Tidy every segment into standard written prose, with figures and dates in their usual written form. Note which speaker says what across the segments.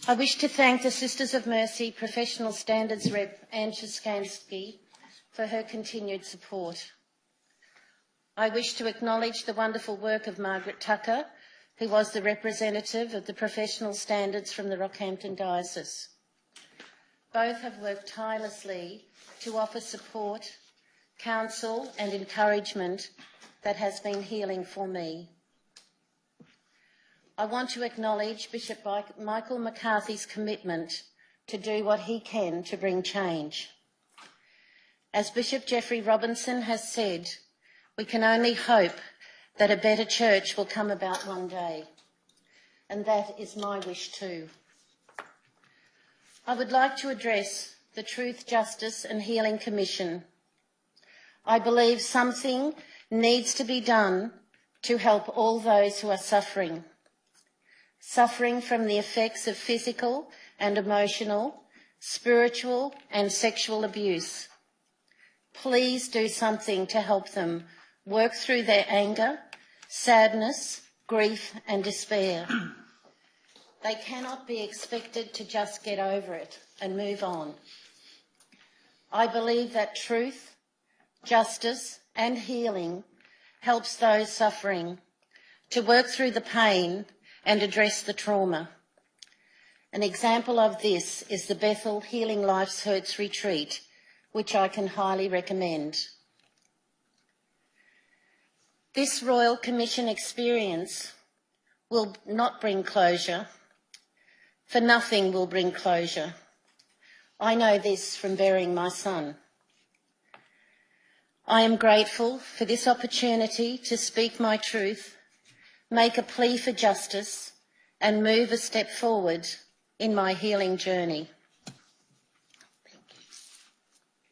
Speaker 1: I wish to thank the Sisters of Mercy Professional Standards Rep Anne Skansky for her continued support. I wish to acknowledge the wonderful work of Margaret Tucker, who was the representative of the professional standards from the Rockhampton Diocese. Both have worked tirelessly to offer support, counsel and encouragement that has been healing for me. I want to acknowledge Bishop Michael McCarthy's commitment to do what he can to bring change. As Bishop Jeffrey Robinson has said, we can only hope that a better church will come about one day, and that is my wish too. I would like to address the Truth, Justice and Healing Commission. I believe something needs to be done to help all those who are suffering from the effects of physical and emotional, spiritual and sexual abuse. Please do something to help them work through their anger, sadness, grief and despair. They cannot be expected to just get over it and move on. I believe that truth, justice and healing helps those suffering to work through the pain and address the trauma. An example of this is the Bethel Healing Life's Hurts Retreat, which I can highly recommend. This Royal Commission experience will not bring closure, for nothing will bring closure. I know this from burying my son. I am grateful for this opportunity to speak my truth, make a plea for justice and move a step forward in my healing journey.
Speaker 2: Thank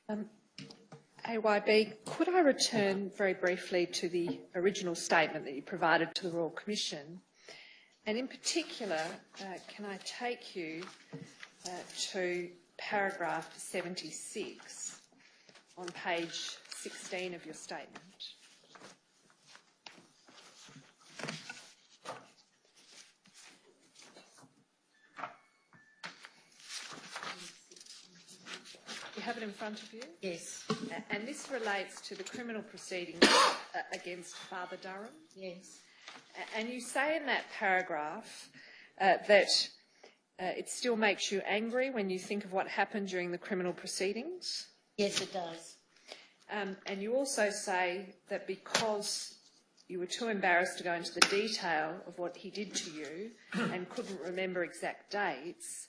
Speaker 2: you. AYB, could I return very briefly to the original statement that you provided to the Royal Commission? And in particular, can I take you to paragraph 76 on page 16 of your statement? You have it in front of you?
Speaker 1: Yes.
Speaker 2: And this relates to the criminal proceedings against Father Durham?
Speaker 1: Yes.
Speaker 2: And you say in that paragraph that it still makes you angry when you think of what happened during the criminal proceedings?
Speaker 1: Yes, it does.
Speaker 2: And you also say that because you were too embarrassed to go into the detail of what he did to you and couldn't remember exact dates,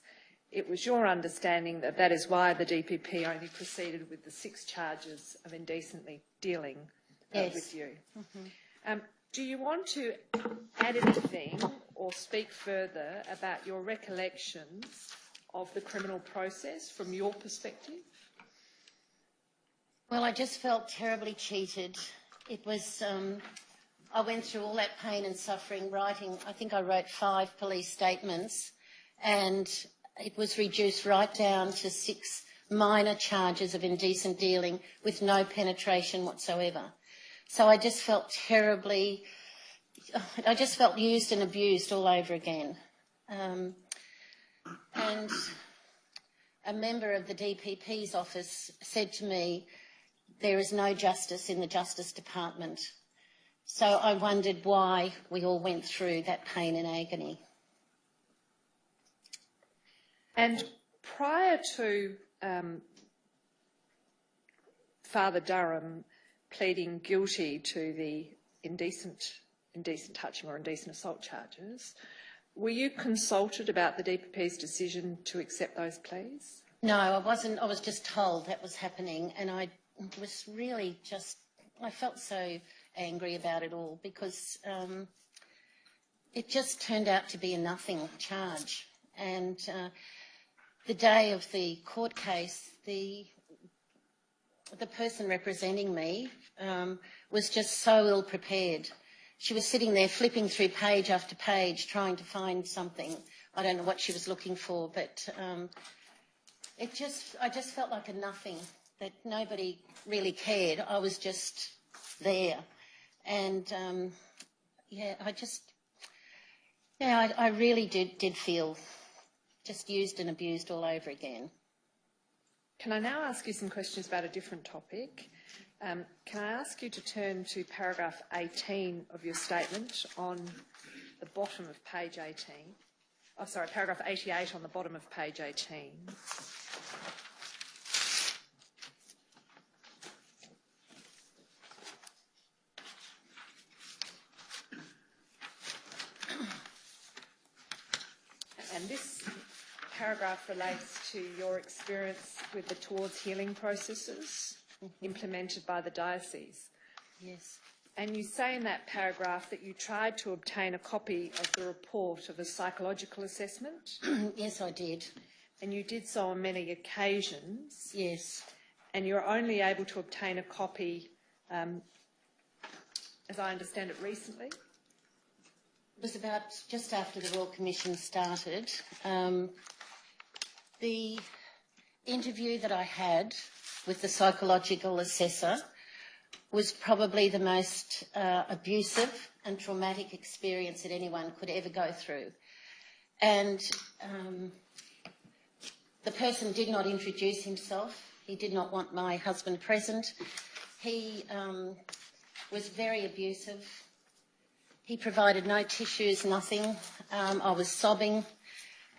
Speaker 2: it was your understanding that that is why the DPP only proceeded with the 6 charges of indecently dealing with you. Mm-hmm. Do you want to add anything or speak further about your recollections of the criminal process from your perspective?
Speaker 1: Well, I just felt terribly cheated. It was, I went through all that pain and suffering writing, I think I wrote 5 police statements, and it was reduced right down to 6 minor charges of indecent dealing with no penetration whatsoever. So I just felt terribly, I just felt used and abused all over again. And a member of the DPP's office said to me, there is no justice in the Justice Department. So I wondered why we all went through that pain and agony.
Speaker 2: And prior to Father Durham pleading guilty to the indecent touching or indecent assault charges, were you consulted about the DPP's decision to accept those pleas?
Speaker 1: No, I wasn't. I was just told that was happening, and I was really just, I felt so angry about it all because it just turned out to be a nothing charge. And the day of the court case, the person representing me was just so ill prepared. She was sitting there flipping through page after page trying to find something. I don't know what she was looking for, but I just felt like a nothing, that nobody really cared. I was just there. And I really did feel just used and abused all over again.
Speaker 2: Can I now ask you some questions about a different topic? Can I ask you to turn to paragraph 18 of your statement on the bottom of page 18? Oh, sorry, paragraph 88 on the bottom of page 18. And this paragraph relates to your experience with the Towards Healing processes implemented by the diocese.
Speaker 1: Yes.
Speaker 2: And you say in that paragraph that you tried to obtain a copy of the report of a psychological assessment.
Speaker 1: Yes, I did.
Speaker 2: And you did so on many occasions.
Speaker 1: Yes.
Speaker 2: And you're only able to obtain a copy, as I understand it, recently?
Speaker 1: It was about just after the Royal Commission started. The interview that I had with the psychological assessor was probably the most abusive and traumatic experience that anyone could ever go through. And the person did not introduce himself. He did not want my husband present. He was very abusive. He provided no tissues, nothing. I was sobbing.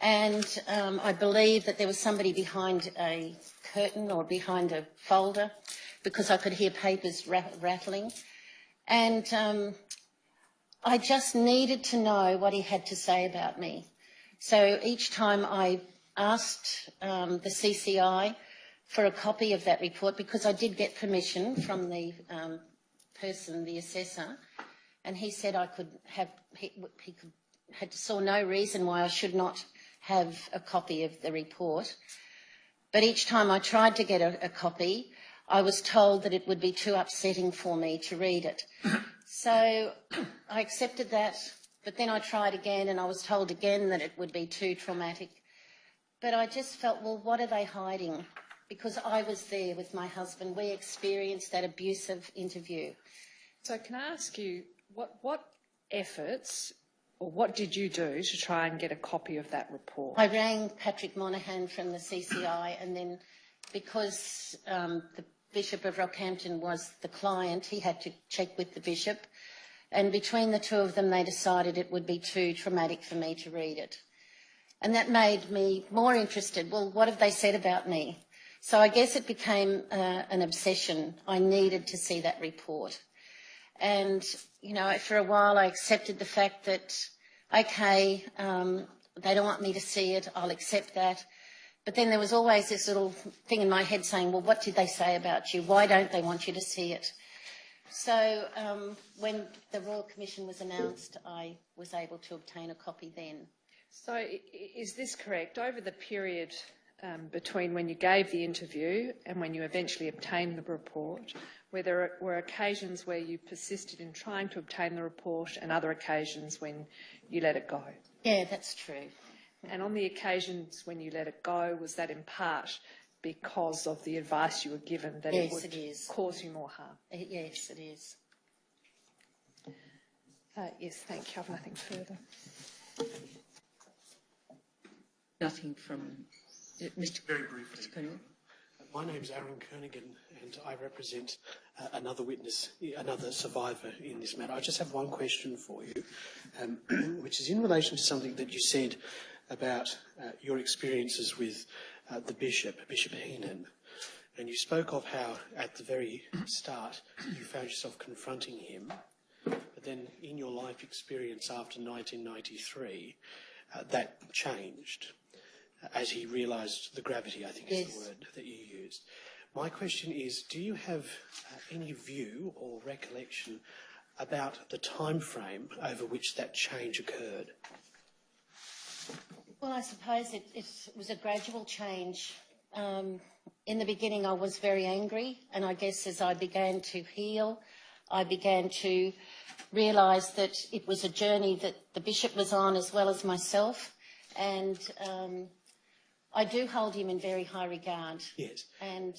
Speaker 1: And I believe that there was somebody behind a curtain or behind a folder because I could hear papers rattling. And I just needed to know what he had to say about me. So each time I asked the CCI for a copy of that report, because I did get permission from the person, the assessor, and he said I could have, saw no reason why I should not have a copy of the report. But each time I tried to get a copy, I was told that it would be too upsetting for me to read it. So I accepted that, but then I tried again and I was told again that it would be too traumatic. But I just felt, well, what are they hiding? Because I was there with my husband. We experienced that abusive interview.
Speaker 2: So can I ask you, what efforts or what did you do to try and get a copy of that report?
Speaker 1: I rang Patrick Monaghan from the CCI, and then because the Bishop of Rockhampton was the client, he had to check with the bishop. And between the two of them, they decided it would be too traumatic for me to read it. And that made me more interested. Well, what have they said about me? So I guess it became an obsession. I needed to see that report. And, you know, for a while I accepted the fact that, okay, they don't want me to see it, I'll accept that. But then there was always this little thing in my head saying, well, what did they say about you? Why don't they want you to see it? So when the Royal Commission was announced, I was able to obtain a copy then.
Speaker 2: So is this correct? Over the period between when you gave the interview and when you eventually obtained the report, where there were occasions where you persisted in trying to obtain the report and other occasions when you let it go?
Speaker 1: Yeah, that's true.
Speaker 2: And on the occasions when you let it go, was that in part because of the advice you were given that
Speaker 1: Yes,
Speaker 2: it would
Speaker 1: it is.
Speaker 2: cause you more harm?
Speaker 1: Yes, it is.
Speaker 2: Yes, thank you. I have nothing further.
Speaker 3: Nothing from Mr.
Speaker 4: Very briefly.
Speaker 3: Mr. Clergy.
Speaker 4: My name's Aaron Kernigan and I represent another witness, another survivor in this matter. I just have one question for you, which is in relation to something that you said about your experiences with the Bishop Heenan. And you spoke of how at the very start you found yourself confronting him, but then in your life experience after 1993, that changed. As he realised the gravity, I think is the word that you used. My question is, do you have any view or recollection about the time frame over which that change occurred?
Speaker 1: Well, I suppose it was a gradual change. In the beginning, I was very angry, and I guess as I began to heal, I began to realise that it was a journey that the Bishop was on as well as myself, and I do hold him in very high regard.
Speaker 4: Yes.
Speaker 1: And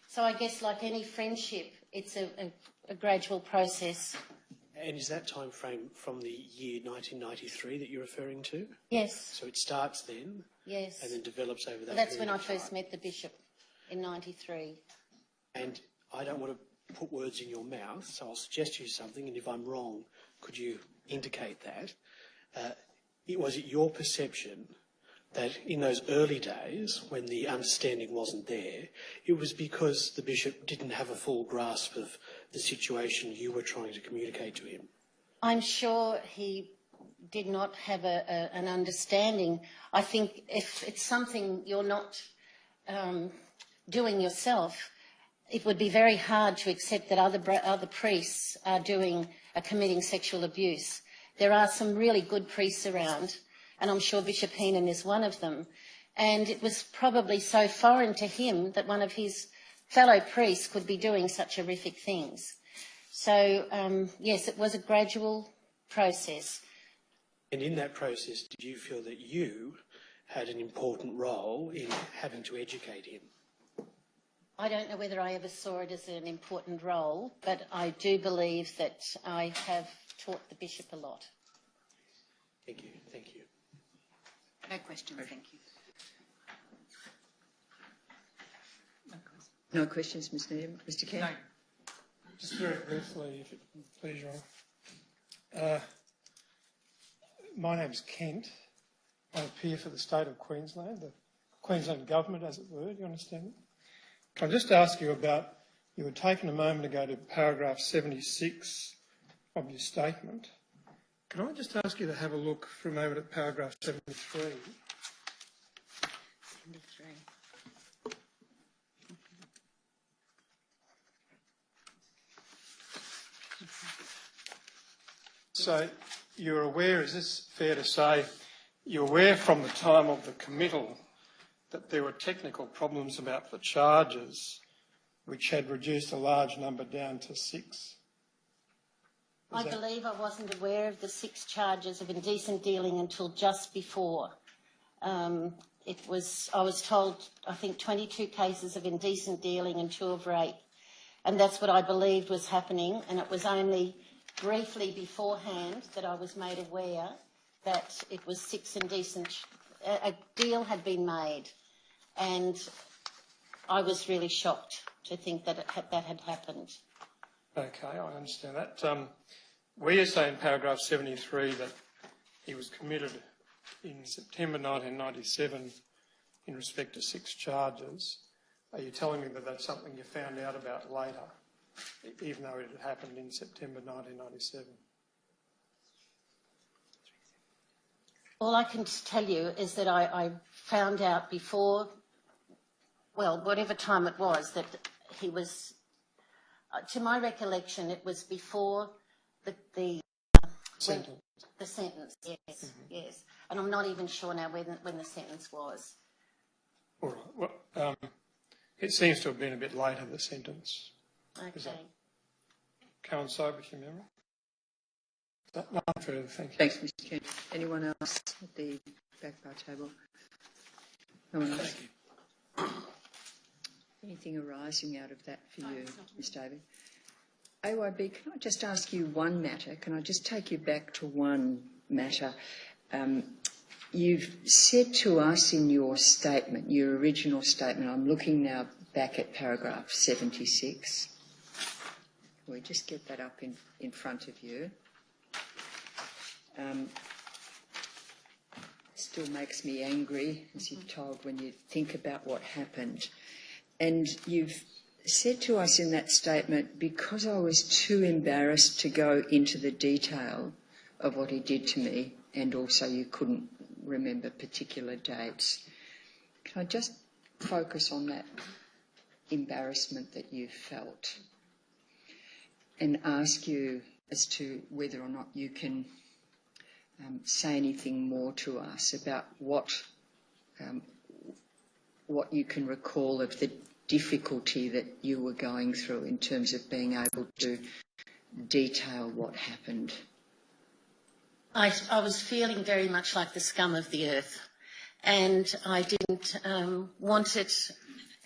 Speaker 1: so I guess like any friendship, it's a gradual process.
Speaker 4: And is that time frame from the year 1993 that you're referring to?
Speaker 1: Yes,
Speaker 4: So it starts then
Speaker 1: yes.
Speaker 4: and then develops over that
Speaker 1: Well, that's
Speaker 4: period
Speaker 1: when I
Speaker 4: of
Speaker 1: first
Speaker 4: time.
Speaker 1: met the bishop in 93.
Speaker 4: And I don't want to put words in your mouth, so I'll suggest to you something, and if I'm wrong, could you indicate that? Was it your perception that in those early days, when the understanding wasn't there, it was because the bishop didn't have a full grasp of the situation you were trying to communicate to him?
Speaker 1: I'm sure he did not have an understanding. I think if it's something you're not doing yourself, it would be very hard to accept that other priests are committing sexual abuse. There are some really good priests around, and I'm sure Bishop Heenan is one of them. And it was probably so foreign to him that one of his fellow priests could be doing such horrific things. So, yes, it was a gradual process.
Speaker 4: And in that process, did you feel that you had an important role in having to educate him?
Speaker 1: I don't know whether I ever saw it as an important role, but I do believe that I have taught the bishop a lot.
Speaker 4: Thank you. Thank you.
Speaker 3: No questions, thank you. No questions, Ms. Needham. Mr. Kent?
Speaker 5: No. Just very briefly, if it please, Your Honour. My name's Kent. I appear for the state of Queensland, the Queensland government, as it were. Do you understand it? Can I just ask you about, you were taken a moment ago to paragraph 76 of your statement. Can I just ask you to have a look for a moment at paragraph 73?
Speaker 3: 73.
Speaker 5: So you're aware, is this fair to say, you're aware from the time of the committal that there were technical problems about the charges which had reduced a large number down to 6?
Speaker 1: I believe I wasn't aware of the 6 charges of indecent dealing until just before. I was told, I think, 22 cases of indecent dealing and 2 of rape. And that's what I believed was happening. And it was only briefly beforehand that I was made aware that it was 6 indecent. A deal had been made. And I was really shocked to think that that had happened.
Speaker 5: Okay, I understand that. Where you say in paragraph 73 that he was committed in September 1997 in respect to 6 charges, are you telling me that that's something you found out about later, even though it had happened in September 1997?
Speaker 1: All I can tell you is that I found out before, well, whatever time it was, that he was, to my recollection, it was before the
Speaker 5: Sentence.
Speaker 1: The sentence, yes, yes. And I'm not even sure now when the sentence was.
Speaker 5: All right. Well, it seems to have been a bit later, the sentence. Does
Speaker 1: Okay.
Speaker 5: that coincide with your memory? None further, thank you.
Speaker 3: Thanks, Mr. Kent. Anyone else at the back bar table? No one else?
Speaker 4: Thank you.
Speaker 3: Anything arising out of that for you, Ms. David? AYB, can I just ask you one matter? Can I just take you back to one matter? You've said to us in your statement, your original statement, I'm looking now back at paragraph 76. Can we just get that up in front of you? Still makes me angry, as you've told, when you think about what happened. And you've said to us in that statement, because I was too embarrassed to go into the detail of what he did to me, and also you couldn't remember particular dates. Can I just focus on that embarrassment that you felt and ask you as to whether or not you can say anything more to us about what you can recall of the difficulty that you were going through in terms of being able to detail what happened?
Speaker 1: I was feeling very much like the scum of the earth, and I didn't want it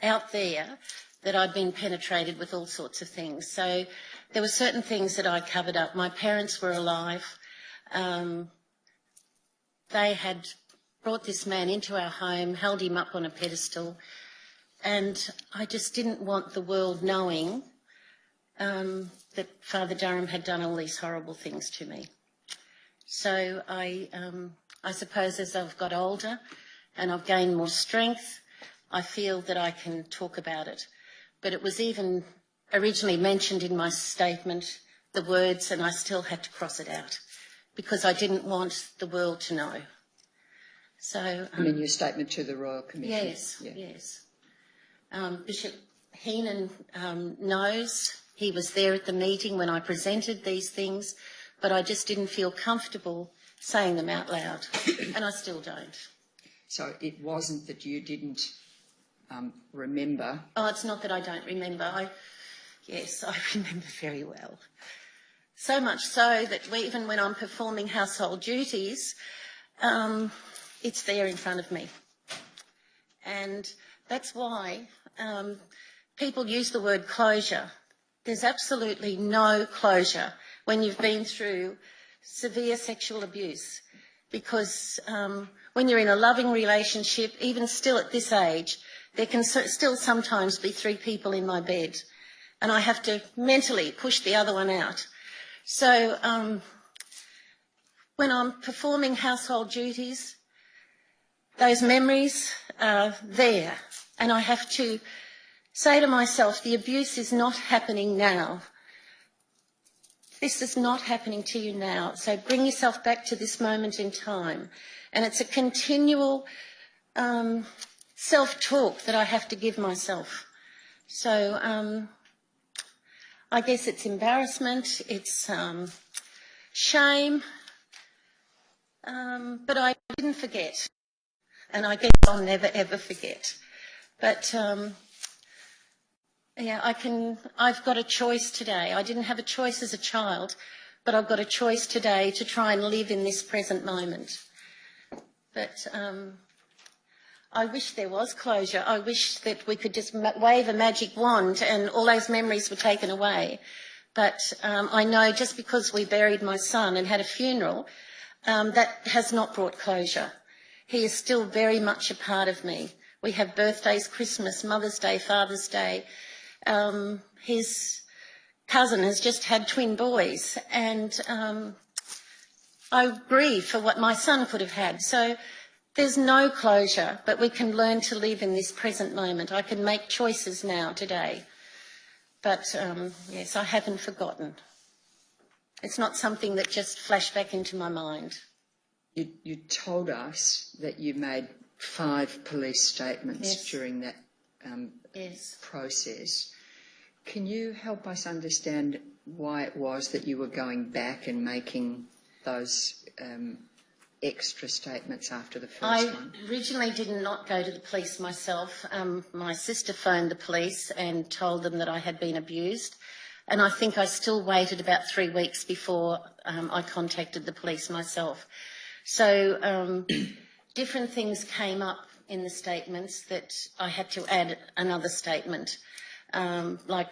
Speaker 1: out there that I'd been penetrated with all sorts of things. So there were certain things that I covered up. My parents were alive. They had brought this man into our home, held him up on a pedestal, and I just didn't want the world knowing that Father Durham had done all these horrible things to me. So I suppose as I've got older and I've gained more strength, I feel that I can talk about it. But it was even originally mentioned in my statement, the words, and I still had to cross it out because I didn't want the world to know. So,
Speaker 3: I mean, your statement to the Royal Commission.
Speaker 1: Yes, yes. Bishop Heenan knows. He was there at the meeting when I presented these things, but I just didn't feel comfortable saying them out loud, and I still don't.
Speaker 3: So it wasn't that you didn't remember?
Speaker 1: Oh, it's not that I don't remember. Yes, I remember very well. So much so that even when I'm performing household duties, it's there in front of me. And that's why people use the word closure. There's absolutely no closure when you've been through severe sexual abuse, because when you're in a loving relationship, even still at this age, there can still sometimes be 3 people in my bed, and I have to mentally push the other one out. So when I'm performing household duties, those memories are there, and I have to say to myself, the abuse is not happening now. This is not happening to you now. So bring yourself back to this moment in time. And it's a continual self-talk that I have to give myself. So I guess it's embarrassment, it's shame, but I didn't forget. And I guess I'll never ever forget. But yeah, I've got a choice today. I didn't have a choice as a child, but I've got a choice today to try and live in this present moment. But I wish there was closure. I wish that we could just wave a magic wand and all those memories were taken away. But I know just because we buried my son and had a funeral, that has not brought closure. He is still very much a part of me. We have birthdays, Christmas, Mother's Day, Father's Day. His cousin has just had twin boys, and I grieve for what my son could have had. So there's no closure, but we can learn to live in this present moment. I can make choices now, today. But yes, I haven't forgotten. It's not something that just flashed back into my mind.
Speaker 3: You told us that you made 5 police statements during that process. Can you help us understand why it was that you were going back and making those extra statements after the first one?
Speaker 1: I originally did not go to the police myself. My sister phoned the police and told them that I had been abused, and I think I still waited about 3 weeks before I contacted the police myself. So different things came up in the statements that I had to add another statement. Like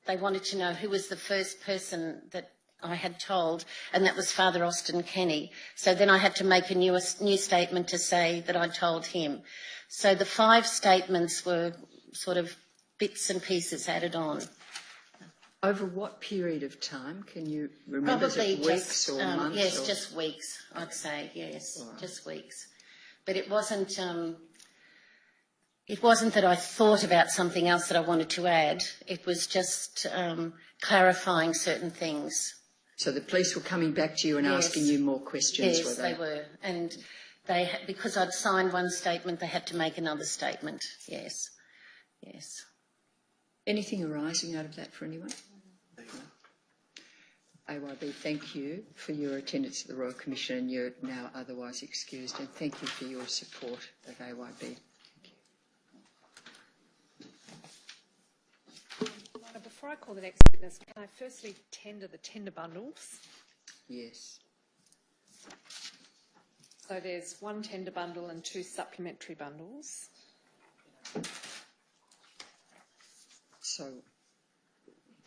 Speaker 1: they wanted to know who was the first person that I had told, and that was Father Austin Kenny. So then I had to make a new statement to say that I'd told him. So the 5 statements were sort of bits and pieces added on.
Speaker 3: Over what period of time? Can you remember?
Speaker 1: Probably
Speaker 3: is it weeks
Speaker 1: just,
Speaker 3: or months?
Speaker 1: Yes,
Speaker 3: or?
Speaker 1: just weeks, I'd say, yes, just weeks. But it wasn't that I thought about something else that I wanted to add. It was just clarifying certain things.
Speaker 3: So the police were coming back to you and asking you more questions, were they?
Speaker 1: Yes, they were. And because I'd signed one statement, they had to make another statement, yes, yes.
Speaker 3: Anything arising out of that for anyone? AYB, thank you for your attendance at the Royal Commission, and you're now otherwise excused, and thank you for your support of AYB. Thank you.
Speaker 2: Before I call the next witness, can I firstly tender the tender bundles?
Speaker 3: Yes.
Speaker 2: So there's 1 tender bundle and 2 supplementary bundles.
Speaker 3: So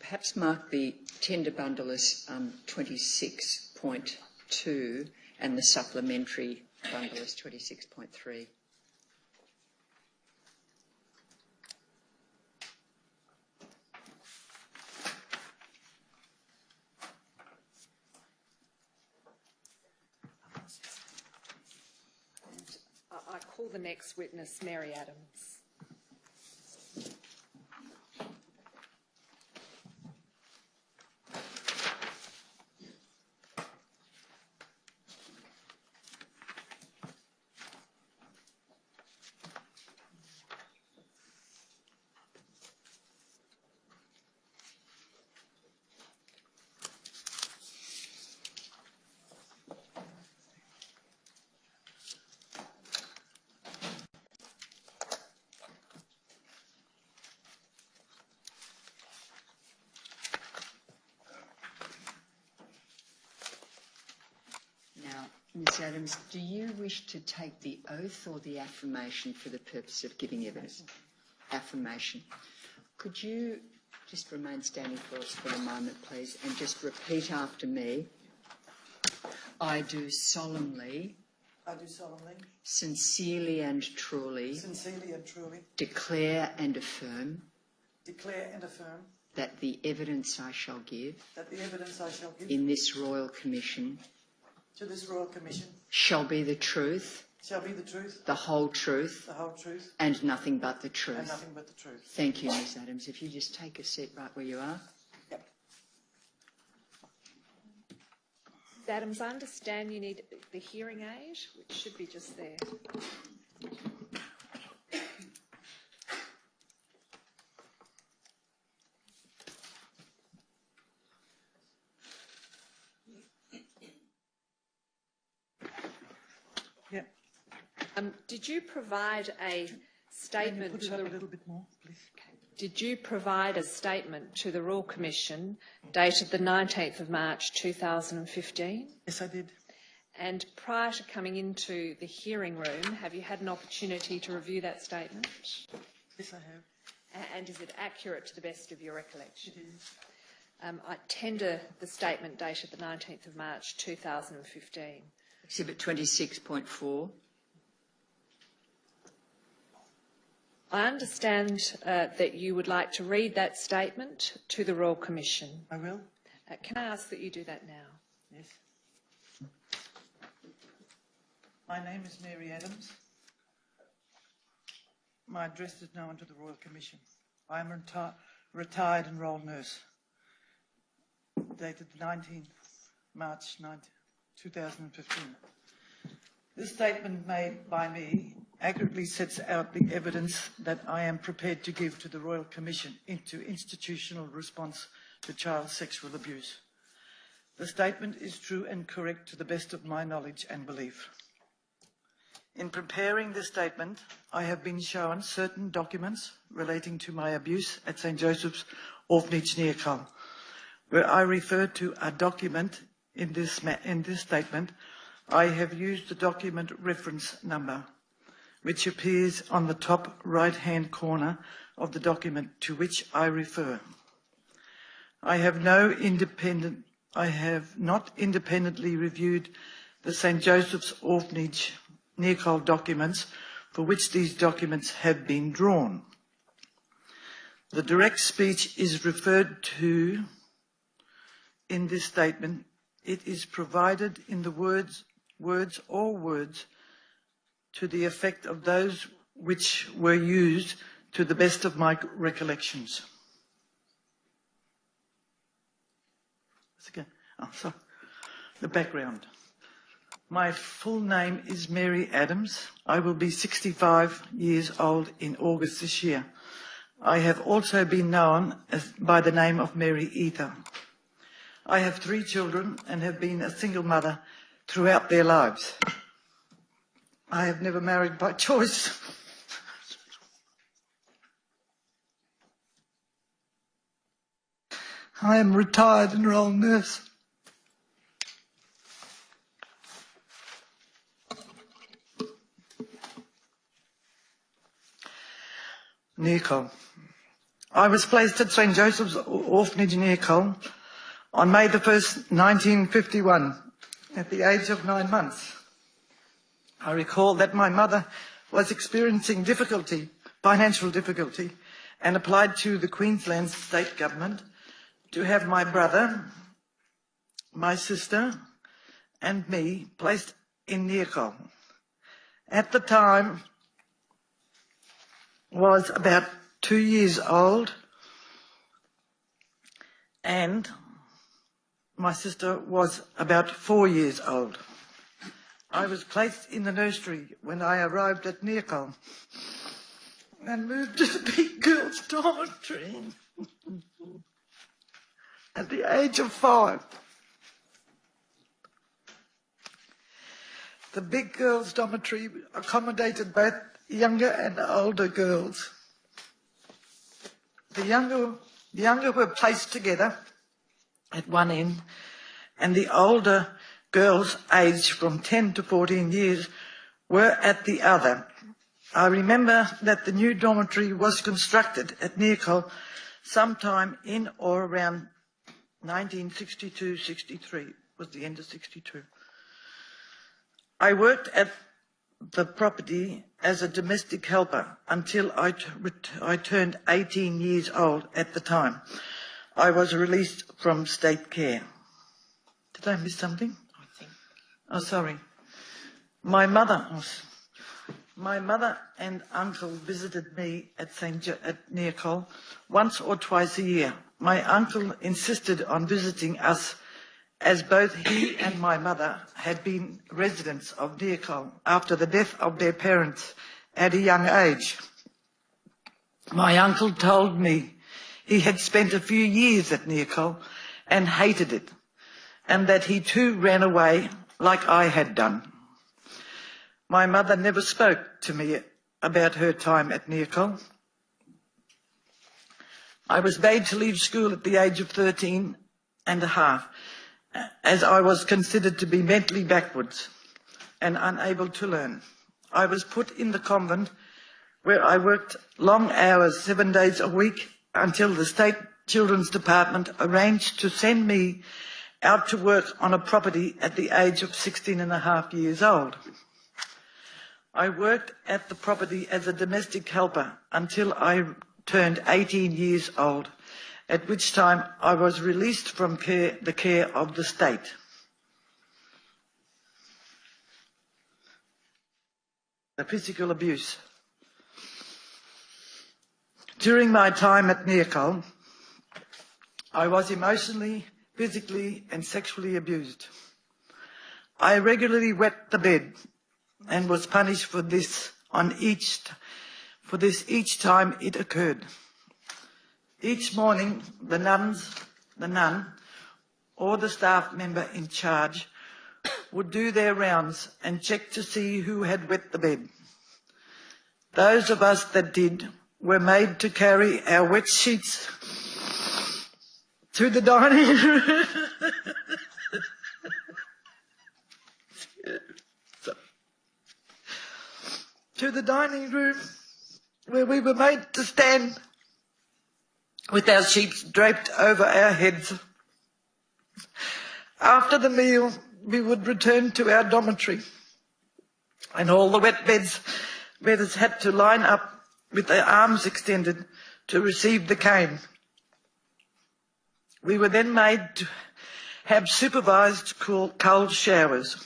Speaker 3: perhaps mark the tender bundle as 26.2 and the supplementary bundle as 26.3.
Speaker 2: I call the next witness Mary Adams.
Speaker 3: Now, Ms Adams, do you wish to take the oath or the affirmation for the purpose of giving evidence? Affirmation. Could you just remain standing for us for a moment, please, and just repeat after me? I do solemnly, sincerely and truly declare and affirm that the evidence I shall give in this Royal Commission
Speaker 6: to this Royal Commission
Speaker 3: shall be the truth, the whole truth, and nothing but the truth.
Speaker 6: and nothing but the truth.
Speaker 3: Thank you, Ms Adams. If you just take a seat right where you are.
Speaker 6: Yep.
Speaker 2: Ms Adams, I understand you need the hearing aid, which should be just there.
Speaker 6: Yep.
Speaker 2: Did you provide a
Speaker 6: Can you
Speaker 2: statement
Speaker 6: put
Speaker 2: to
Speaker 6: it up
Speaker 2: the...
Speaker 6: a little bit more, please?
Speaker 2: Did you provide a statement to the Royal Commission dated the 19th of March 2015?
Speaker 6: Yes, I did.
Speaker 2: And prior to coming into the hearing room, have you had an opportunity to review that statement?
Speaker 6: Yes, I have.
Speaker 2: And is it accurate to the best of your recollection?
Speaker 6: It is.
Speaker 2: I tender the statement dated the 19th of March 2015.
Speaker 3: Exhibit 26.4.
Speaker 2: I understand that you would like to read that statement to the Royal Commission.
Speaker 6: I will.
Speaker 2: Can I ask that you do that now?
Speaker 6: Yes. My name is Mary Adams. My address is known to the Royal Commission. I am a retired enrolled nurse. Dated the 19th March 2015. This statement made by me accurately sets out the evidence that I am prepared to give to the Royal Commission into institutional response to child sexual abuse. The statement is true and correct to the best of my knowledge and belief. In preparing this statement, I have been shown certain documents relating to my abuse at St. Joseph's Orphanage, Neerkol, where I refer to a document in this statement. I have used the document reference number, which appears on the top right-hand corner of the document to which I refer. I have not independently reviewed the St. Joseph's Orphanage Neerkol documents for which these documents have been drawn. The direct speech is referred to in this statement. It is provided in the words to the effect of those which were used to the best of my recollections. So, the background. My full name is Mary Adams. I will be 65 years old in August this year. I have also been known by the name of Mary Ether. I have 3 children and have been a single mother throughout their lives. I have never married by choice. I am a retired enrolled nurse. Neerkol. I was placed at St Joseph's Orphanage in Neerkol on May the 1st, 1951, at the age of 9 months. I recall that my mother was experiencing financial difficulty, and applied to the Queensland state government to have my brother, my sister, and me placed in Neerkol. At the time, was about 2 years old, and my sister was about 4 years old. I was placed in the nursery when I arrived at Neerkol and moved to the big girls' dormitory at the age of 5. The big girls' dormitory accommodated both younger and older girls. The younger were placed together at one end, and the older girls, aged from 10 to 14 years, were at the other. I remember that the new dormitory was constructed at Neerkol sometime in or around 1962-63, was the end of 62. I worked at the property as a domestic helper until I turned 18 years old at the time. I was released from state care. Did I miss something? I think. Oh, sorry. My mother and uncle visited me at Neerkol once or twice a year. My uncle insisted on visiting us as both he and my mother had been residents of Neerkol after the death of their parents at a young age. My uncle told me he had spent a few years at Neerkol and hated it, and that he too ran away like I had done. My mother never spoke to me about her time at Neerkol. I was made to leave school at the age of 13 and a half, as I was considered to be mentally backwards and unable to learn. I was put in the convent where I worked long hours, 7 days a week, until the State Children's Department arranged to send me out to work on a property at the age of 16 and a half years old. I worked at the property as a domestic helper until I turned 18 years old, at which time I was released from the care of the state. The physical abuse. During my time at Neerkol, I was emotionally, physically and sexually abused. I regularly wet the bed and was punished for this each time it occurred. Each morning, the nun or the staff member in charge would do their rounds and check to see who had wet the bed. Those of us that did were made to carry our wet sheets to the dining room. To the dining room, where we were made to stand with our sheets draped over our heads. After the meal, we would return to our dormitory, and all the bedders had to line up with their arms extended to receive the cane. We were then made to have supervised cold showers.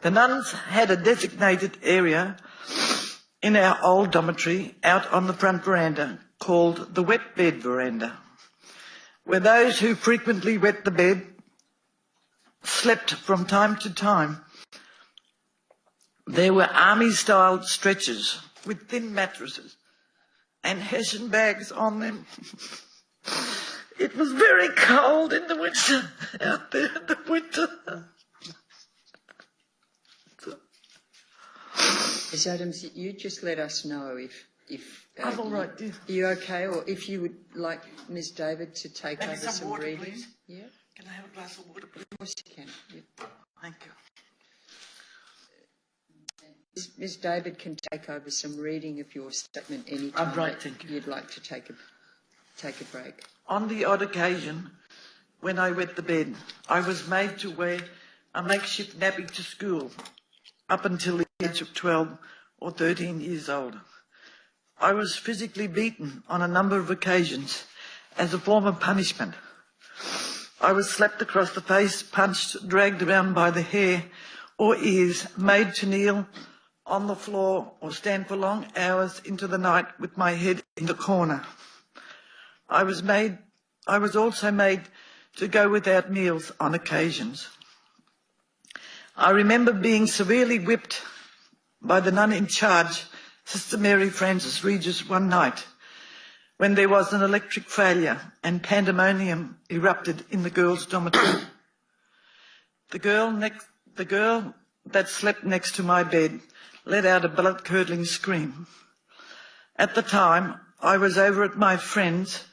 Speaker 6: The nuns had a designated area in our old dormitory out on the front veranda called the wet bed veranda, where those who frequently wet the bed slept from time to time. There were army-style stretchers with thin mattresses and Hessian bags on them. It was very cold in the winter, out there in the winter.
Speaker 3: Ms Adams, you just let us know if
Speaker 6: I'm all right, dear.
Speaker 3: you okay, or if you would like Ms David to take
Speaker 6: Maybe
Speaker 3: over
Speaker 6: some
Speaker 3: some
Speaker 6: water,
Speaker 3: reading.
Speaker 6: please.
Speaker 3: Yeah,
Speaker 6: Can I have a glass of water, please?
Speaker 3: of course you can. Yeah.
Speaker 6: Thank you.
Speaker 3: Ms. David can take over some reading of your statement anytime
Speaker 6: right,
Speaker 3: that
Speaker 6: thank you.
Speaker 3: you'd like to take a break.
Speaker 6: On the odd occasion, when I wet the bed, I was made to wear a makeshift nappy to school up until the age of 12 or 13 years old. I was physically beaten on a number of occasions as a form of punishment. I was slapped across the face, punched, dragged around by the hair or ears, made to kneel on the floor or stand for long hours into the night with my head in the corner. I was also made to go without meals on occasions. I remember being severely whipped by the nun in charge, Sister Mary Frances Regis, one night when there was an electric failure and pandemonium erupted in the girls' dormitory. The girl that slept next to my bed let out a blood-curdling scream. At the time, I was over at my friend's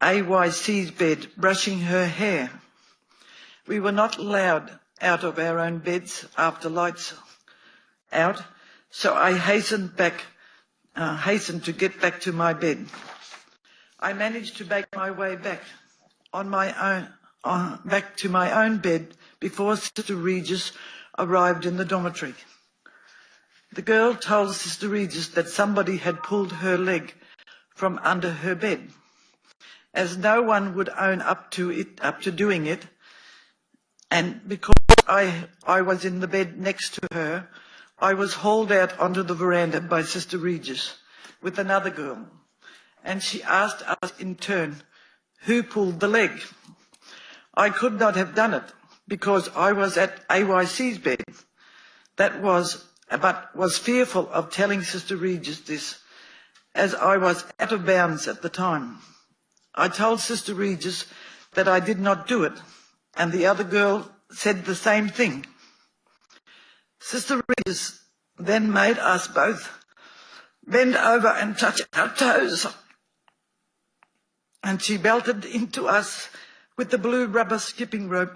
Speaker 6: AYC's bed brushing her hair. We were not allowed out of our own beds after lights out, so I hastened to get back to my bed. I managed to make my way back back to my own bed before Sister Regis arrived in the dormitory. The girl told Sister Regis that somebody had pulled her leg from under her bed. As no one would own up to doing it, and because I was in the bed next to her, I was hauled out onto the veranda by Sister Regis with another girl, and she asked us in turn, who pulled the leg? I could not have done it because I was at AYC's bed, but was fearful of telling Sister Regis this, as I was out of bounds at the time. I told Sister Regis that I did not do it, and the other girl said the same thing. Sister Regis then made us both bend over and touch our toes, and she belted into us with the blue rubber skipping rope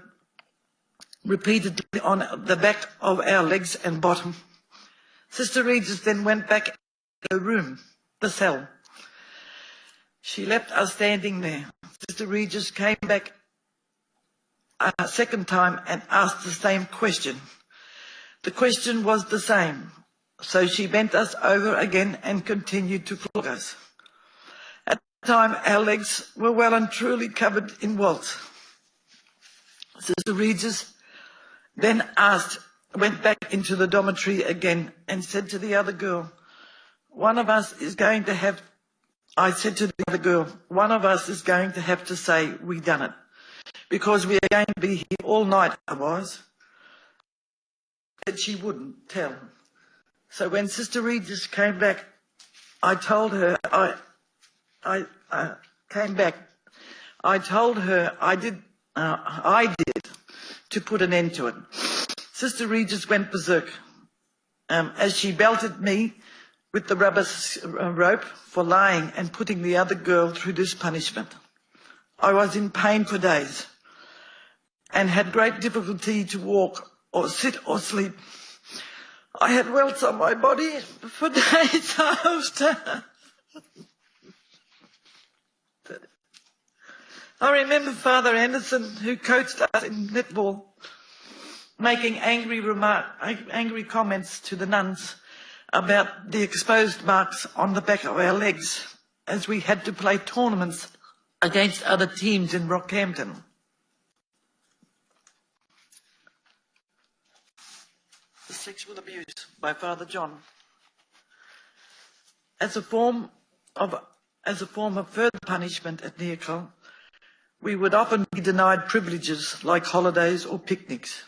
Speaker 6: repeatedly on the back of our legs and bottom. Sister Regis then went back to her room, the cell. She left us standing there. Sister Regis came back a second time and asked the same question. The question was the same, so she bent us over again and continued to flog us. At the time, our legs were well and truly covered in welts. Sister Regis then went back into the dormitory again and said to the other girl, I said to the other girl, one of us is going to have to say we done it, because we are going to be here all night otherwise. Said she wouldn't tell. So when Sister Regis came back, I told her I did to put an end to it. Sister Regis went berserk as she belted me with the rubber rope for lying and putting the other girl through this punishment. I was in pain for days and had great difficulty to walk or sit or sleep. I had welts on my body for days after. I remember Father Anderson, who coached us in netball, making angry comments to the nuns about the exposed marks on the back of our legs as we had to play tournaments against other teams in Rockhampton. The sexual abuse by Father John. As a form of further punishment at Neerkol, we would often be denied privileges like holidays or picnics.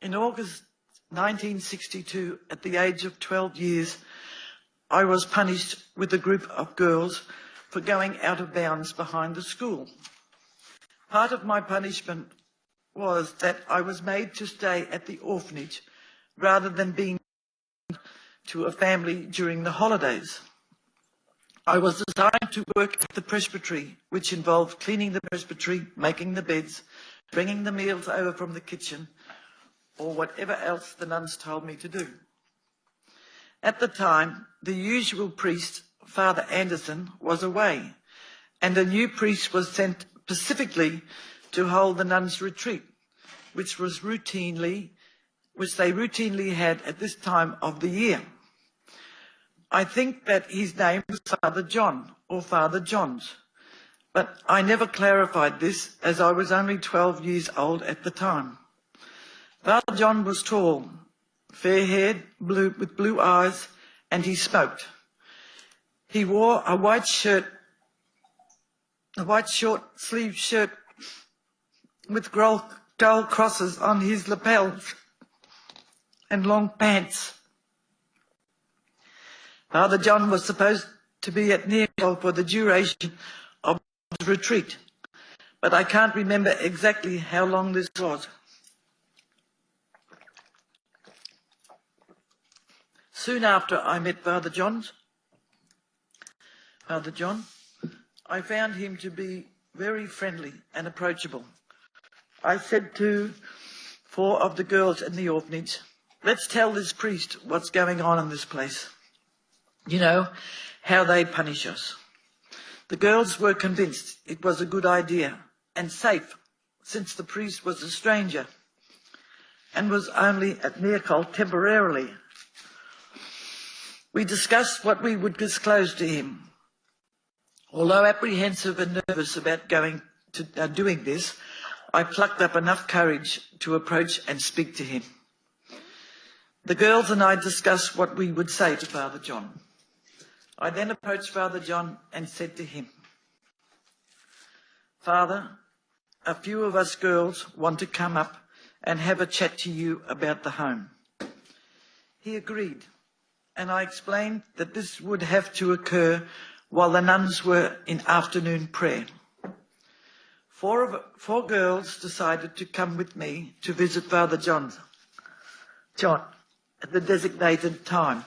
Speaker 6: In August 1962, at the age of 12 years, I was punished with a group of girls for going out of bounds behind the school. Part of my punishment was that I was made to stay at the orphanage rather than being to a family during the holidays. I was assigned to work at the presbytery, which involved cleaning the presbytery, making the beds, bringing the meals over from the kitchen, or whatever else the nuns told me to do. At the time, the usual priest, Father Anderson, was away, and a new priest was sent specifically to hold the nuns' retreat, which they routinely had at this time of the year. I think that his name was Father John or Father John's, but I never clarified this as I was only 12 years old at the time. Father John was tall, fair-haired, with blue eyes, and he smoked. He wore a white short-sleeved shirt with gold crosses on his lapels and long pants. Father John was supposed to be at Neerkol for the duration of his retreat, but I can't remember exactly how long this was. Soon after I met Father John, I found him to be very friendly and approachable. I said to 4 of the girls in the orphanage, let's tell this priest what's going on in this place. You know, how they punish us. The girls were convinced it was a good idea and safe, since the priest was a stranger and was only at Neerkol temporarily. We discussed what we would disclose to him. Although apprehensive and nervous about doing this, I plucked up enough courage to approach and speak to him. The girls and I discussed what we would say to Father John. I then approached Father John and said to him, Father, a few of us girls want to come up and have a chat to you about the home. He agreed, and I explained that this would have to occur while the nuns were in afternoon prayer. 4 girls decided to come with me to visit Father John at the designated time.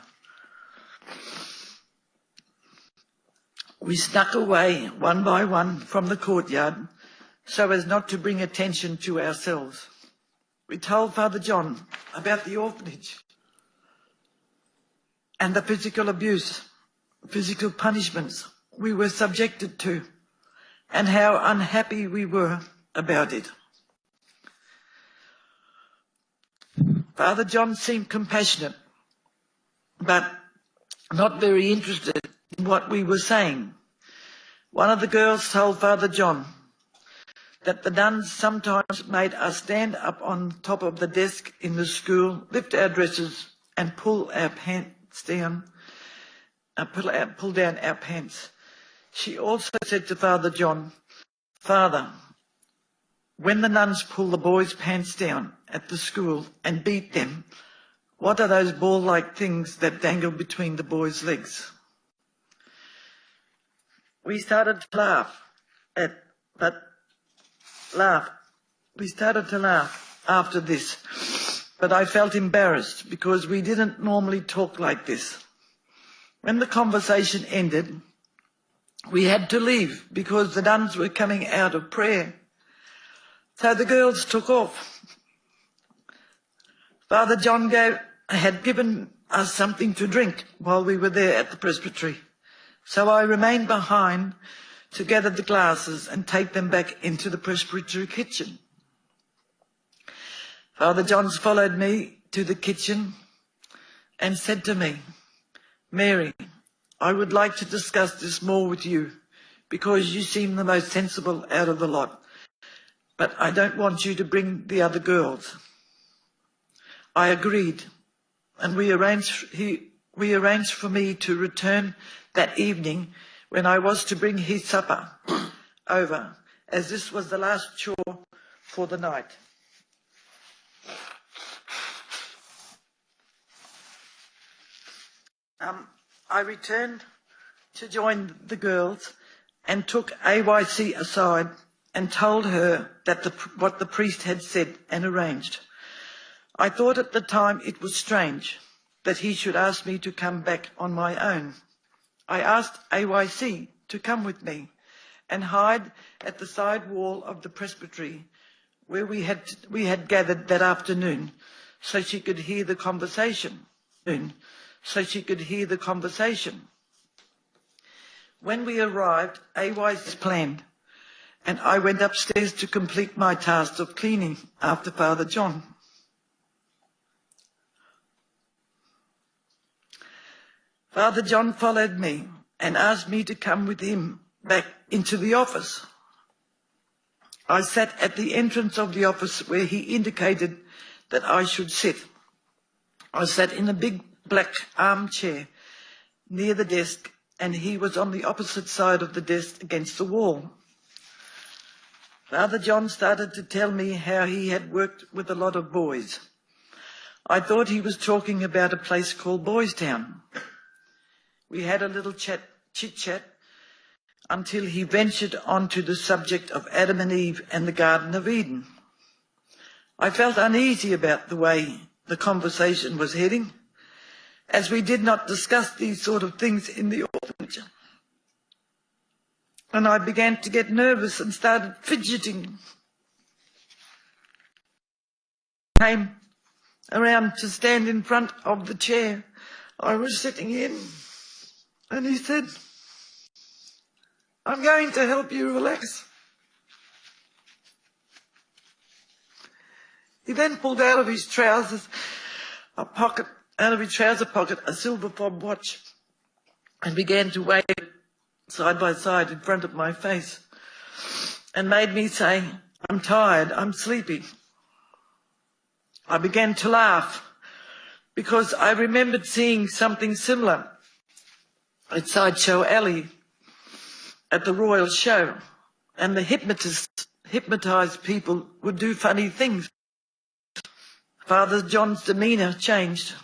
Speaker 6: We snuck away one by one from the courtyard so as not to bring attention to ourselves. We told Father John about the orphanage and the physical abuse, physical punishments we were subjected to, and how unhappy we were about it. Father John seemed compassionate, but not very interested in what we were saying. One of the girls told Father John that the nuns sometimes made us stand up on top of the desk in the school, lift our dresses and pull our pants down, pull down our pants. She also said to Father John, Father, when the nuns pull the boys' pants down at the school and beat them, what are those ball-like things that dangle between the boys' legs? We started to laugh after this, but I felt embarrassed because we didn't normally talk like this. When the conversation ended, we had to leave because the nuns were coming out of prayer. So the girls took off. Father John had given us something to drink while we were there at the presbytery. So I remained behind to gather the glasses and take them back into the presbytery kitchen. Father Johns followed me to the kitchen and said to me, Mary, I would like to discuss this more with you because you seem the most sensible out of the lot, but I don't want you to bring the other girls. I agreed, and we arranged for me to return that evening when I was to bring his supper over, as this was the last chore for the night. I returned to join the girls and took AYC aside and told her that what the priest had said and arranged. I thought at the time it was strange that he should ask me to come back on my own. I asked AYC to come with me and hide at the side wall of the presbytery where we had gathered that afternoon so she could hear the conversation. so she could hear the conversation. When we arrived, AY's planned, and I went upstairs to complete my task of cleaning after Father John. Father John followed me and asked me to come with him back into the office. I sat at the entrance of the office where he indicated that I should sit. I sat in a big black armchair near the desk, and he was on the opposite side of the desk against the wall. Father John started to tell me how he had worked with a lot of boys. I thought he was talking about a place called Boys Town. We had a little chit-chat until he ventured onto the subject of Adam and Eve and the Garden of Eden. I felt uneasy about the way the conversation was heading, as we did not discuss these sort of things in the orphanage. And I began to get nervous and started fidgeting. Came around to stand in front of the chair I was sitting in, and he said, "I'm going to help you relax." He then pulled out of his trouser pocket a silver fob watch and began to wave it side by side in front of my face and made me say, "I'm tired, I'm sleepy." I began to laugh because I remembered seeing something similar at Sideshow Alley at the Royal Show, and the hypnotised people would do funny things. Father John's demeanour changed.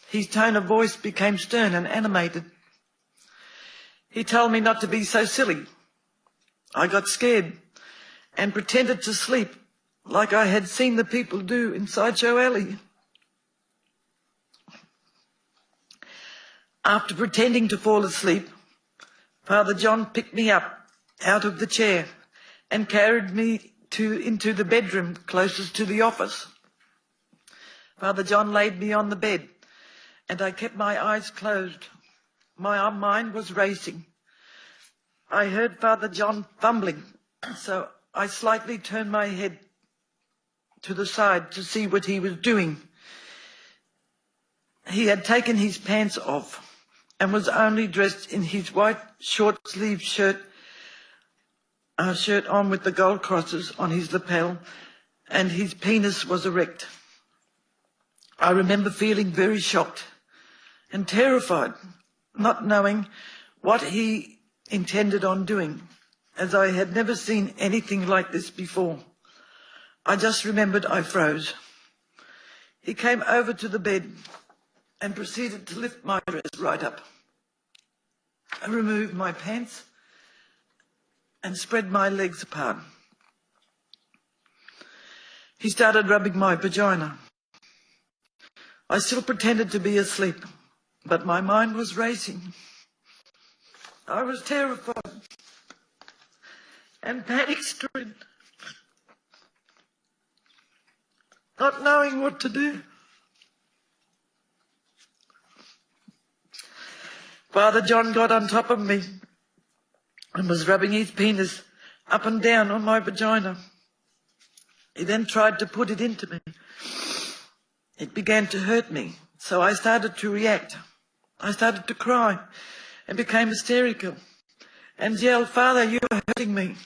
Speaker 6: His tone of voice became stern and animated. He told me not to be so silly. I got scared and pretended to sleep like I had seen the people do in Sideshow Alley. After pretending to fall asleep, Father John picked me up out of the chair and carried me into the bedroom closest to the office. Father John laid me on the bed, and I kept my eyes closed. My mind was racing. I heard Father John fumbling, so I slightly turned my head to the side to see what he was doing. He had taken his pants off and was only dressed in his white short-sleeved shirt on with the gold crosses on his lapel, and his penis was erect. I remember feeling very shocked and terrified, not knowing what he intended on doing, as I had never seen anything like this before. I just remembered I froze. He came over to the bed and proceeded to lift my dress right up. I removed my pants and spread my legs apart. He started rubbing my vagina. I still pretended to be asleep, but my mind was racing. I was terrified and panic-stricken, not knowing what to do. Father John got on top of me and was rubbing his penis up and down on my vagina. He then tried to put it into me. It began to hurt me, so I started to react. I started to cry and became hysterical and yelled, "Father, you are hurting me."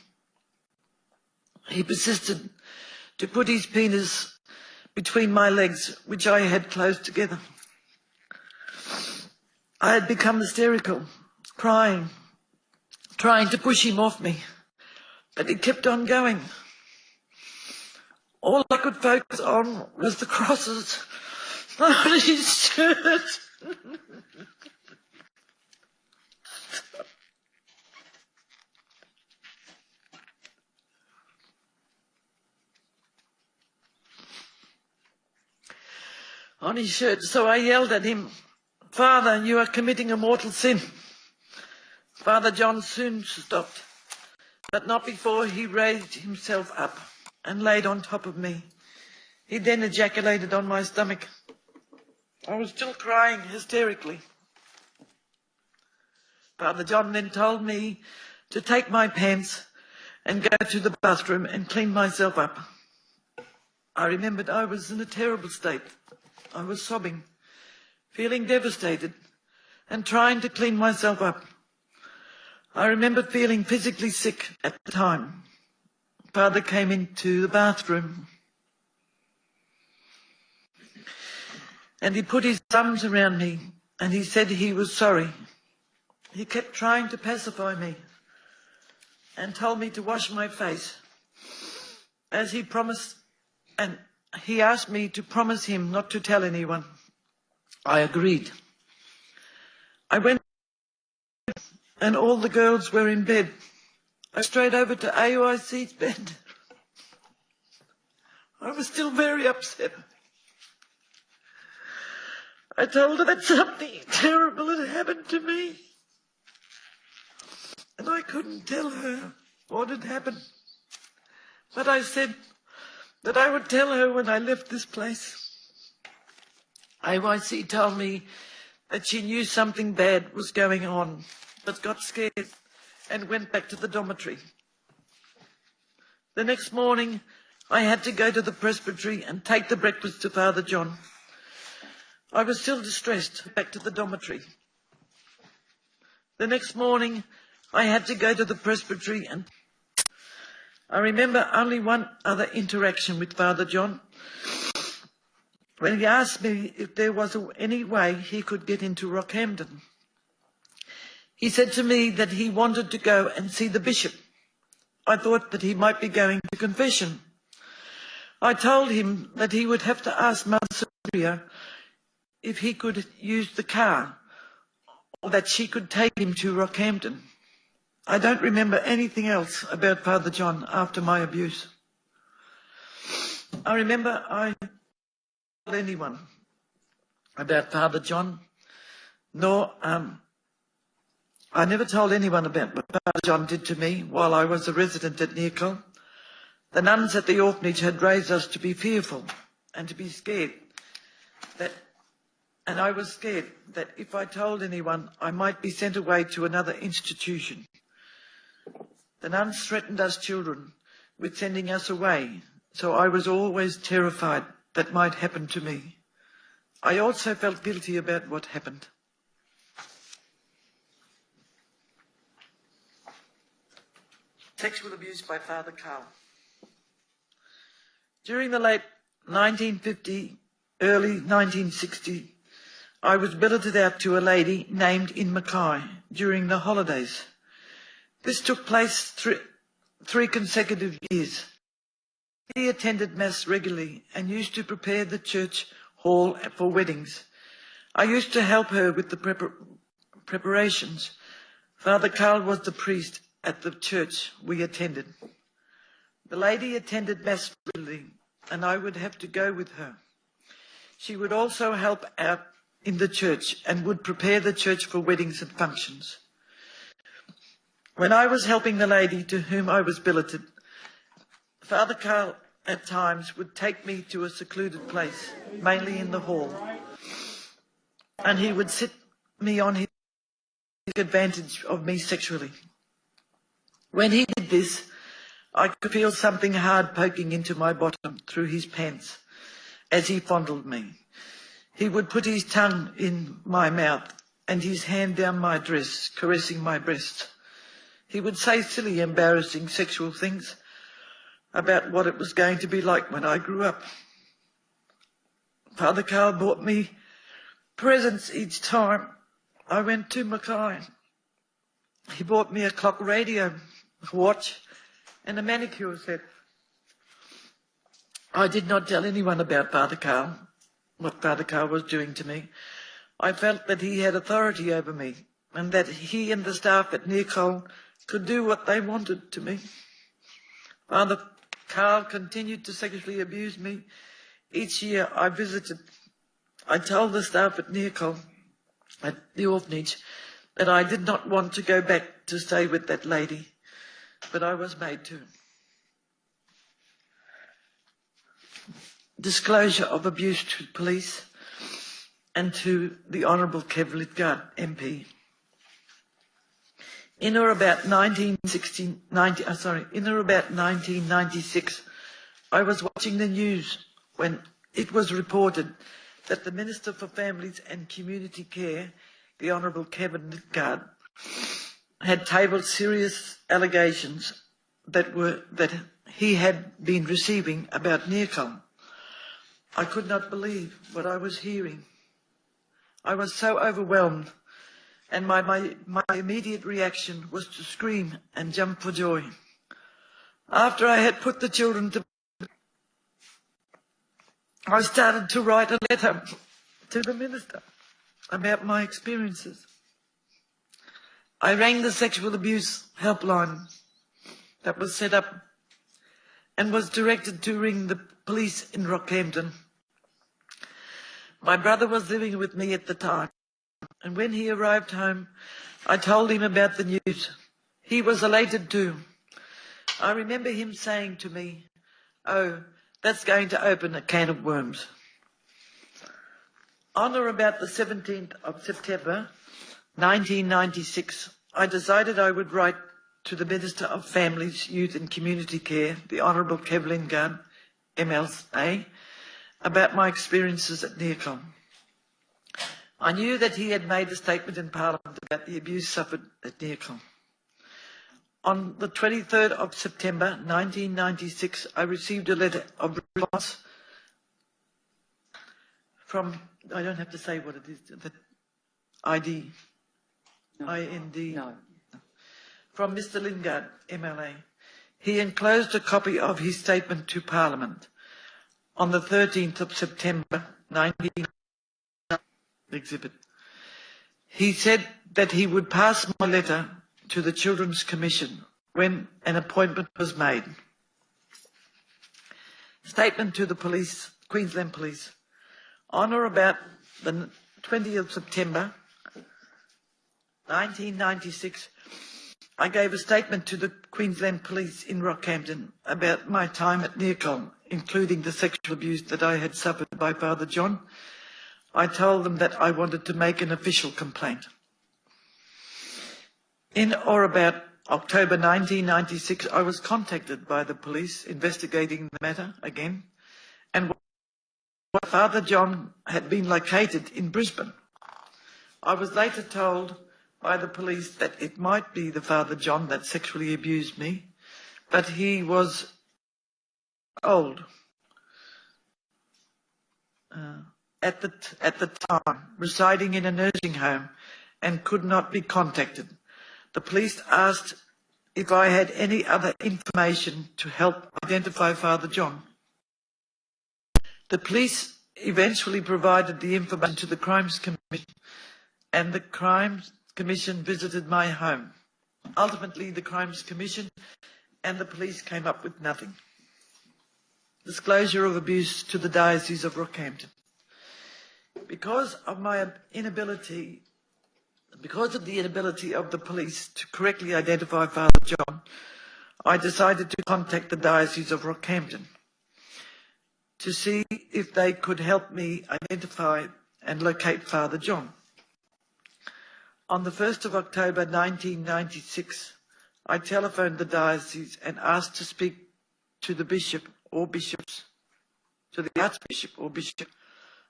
Speaker 6: He persisted to put his penis between my legs, which I had closed together. I had become hysterical, crying, trying to push him off me, but he kept on going. All I could focus on was the crosses on his shirt. On his shirt, so I yelled at him, "Father, you are committing a mortal sin." Father John soon stopped, but not before he raised himself up and laid on top of me. He then ejaculated on my stomach. I was still crying hysterically. Father John then told me to take my pants and go to the bathroom and clean myself up. I remembered I was in a terrible state. I was sobbing, feeling devastated, and trying to clean myself up. I remembered feeling physically sick at the time. Father came into the bathroom and he put his arms around me and he said he was sorry. He kept trying to pacify me and told me to wash my face, as he promised, and he asked me to promise him not to tell anyone. I agreed. I went and all the girls were in bed. I straight over to AUIC's bed. I was still very upset. I told her that something terrible had happened to me. And I couldn't tell her what had happened. But I said that I would tell her when I left this place. AYC told me that she knew something bad was going on, but got scared and went back to the dormitory. The next morning, I had to go to the presbytery and take the breakfast to Father John. I was still distressed, back to the dormitory. The next morning, I had to go to the presbytery and I remember only one other interaction with Father John, when he asked me if there was any way he could get into Rockhampton. He said to me that he wanted to go and see the bishop. I thought that he might be going to confession. I told him that he would have to ask Mother Superior if he could use the car, or that she could take him to Rockhampton. I don't remember anything else about Father John after my abuse. I remember I didn't tell anyone about Father John, nor I never told anyone about what Father John did to me while I was a resident at Neerkol. The nuns at the orphanage had raised us to be fearful and to be scared, and I was scared that if I told anyone, I might be sent away to another institution. The nuns threatened us children with sending us away, so I was always terrified that might happen to me. I also felt guilty about what happened. Sexual abuse by Father Carl. During the late 1950, early 1960, I was billeted out to a lady named in Mackay during the holidays. This took place three consecutive years. He attended Mass regularly and used to prepare the church hall for weddings. I used to help her with the preparations. Father Carl was the priest at the church we attended. The lady attended Mass regularly, and I would have to go with her. She would also help out in the church and would prepare the church for weddings and functions. When I was helping the lady to whom I was billeted, Father Carl at times would take me to a secluded place, mainly in the hall, and he would sit me on his advantage of me sexually. When he did this, I could feel something hard poking into my bottom through his pants as he fondled me. He would put his tongue in my mouth and his hand down my dress, caressing my breast. He would say silly, embarrassing sexual things about what it was going to be like when I grew up. Father Carl bought me presents each time I went to Mackay. He bought me a clock radio, a watch, and a manicure set. I did not tell anyone about Father Carl, what Father Carl was doing to me. I felt that he had authority over me and that he and the staff at Neerkol could do what they wanted to me. Father Carl continued to sexually abuse me. Each year I visited. I told the staff at Neerkol, at the orphanage, that I did not want to go back to stay with that lady, but I was made to. Disclosure of abuse to police. and to the Honourable Kev Lidgard, MP. In or about 1996, I was watching the news when it was reported that the Minister for Families and Community Care, the Honourable Kevin Lidgard, had tabled serious allegations that he had been receiving about Neerkol. I could not believe what I was hearing. I was so overwhelmed, and my immediate reaction was to scream and jump for joy. After I had put the children to bed, I started to write a letter to the Minister about my experiences. I rang the sexual abuse helpline that was set up and was directed to ring the police in Rockhampton. My brother was living with me at the time, and when he arrived home, I told him about the news. He was elated too. I remember him saying to me, "Oh, that's going to open a can of worms." On or about the 17th of September, 1996, I decided I would write to the Minister of Families, Youth and Community Care, the Honourable Kev Lidgard, MLA, about my experiences at Neerkol. I knew that he had made a statement in Parliament about the abuse suffered at Neerkol. On the 23rd of September 1996, I received a letter of response from, I don't have to say what it is, the ID,
Speaker 3: No.
Speaker 6: IND,
Speaker 3: No.
Speaker 6: from Mr. Lidgard, MLA. He enclosed a copy of his statement to Parliament on the 13th of September 1996. Exhibit. He said that he would pass my letter to the Children's Commission when an appointment was made. Statement to the police, Queensland Police. On or about the 20th of September 1996, I gave a statement to the Queensland Police in Rockhampton about my time at Neerkol, including the sexual abuse that I had suffered by Father John. I told them that I wanted to make an official complaint. In or about October 1996, I was contacted by the police investigating the matter again, and Father John had been located in Brisbane. I was later told by the police that it might be the Father John that sexually abused me, but he was old at the time, residing in a nursing home and could not be contacted. The police asked if I had any other information to help identify Father John. The police eventually provided the information to the Crimes Commission, and the Crimes Commission visited my home. Ultimately, the Crimes Commission and the police came up with nothing. Disclosure of abuse to the Diocese of Rockhampton. Because of the inability of the police to correctly identify Father John, I decided to contact the Diocese of Rockhampton to see if they could help me identify and locate Father John. On the 1st of October 1996, I telephoned the diocese and asked to speak to the bishop or bishops, to the archbishop or bishop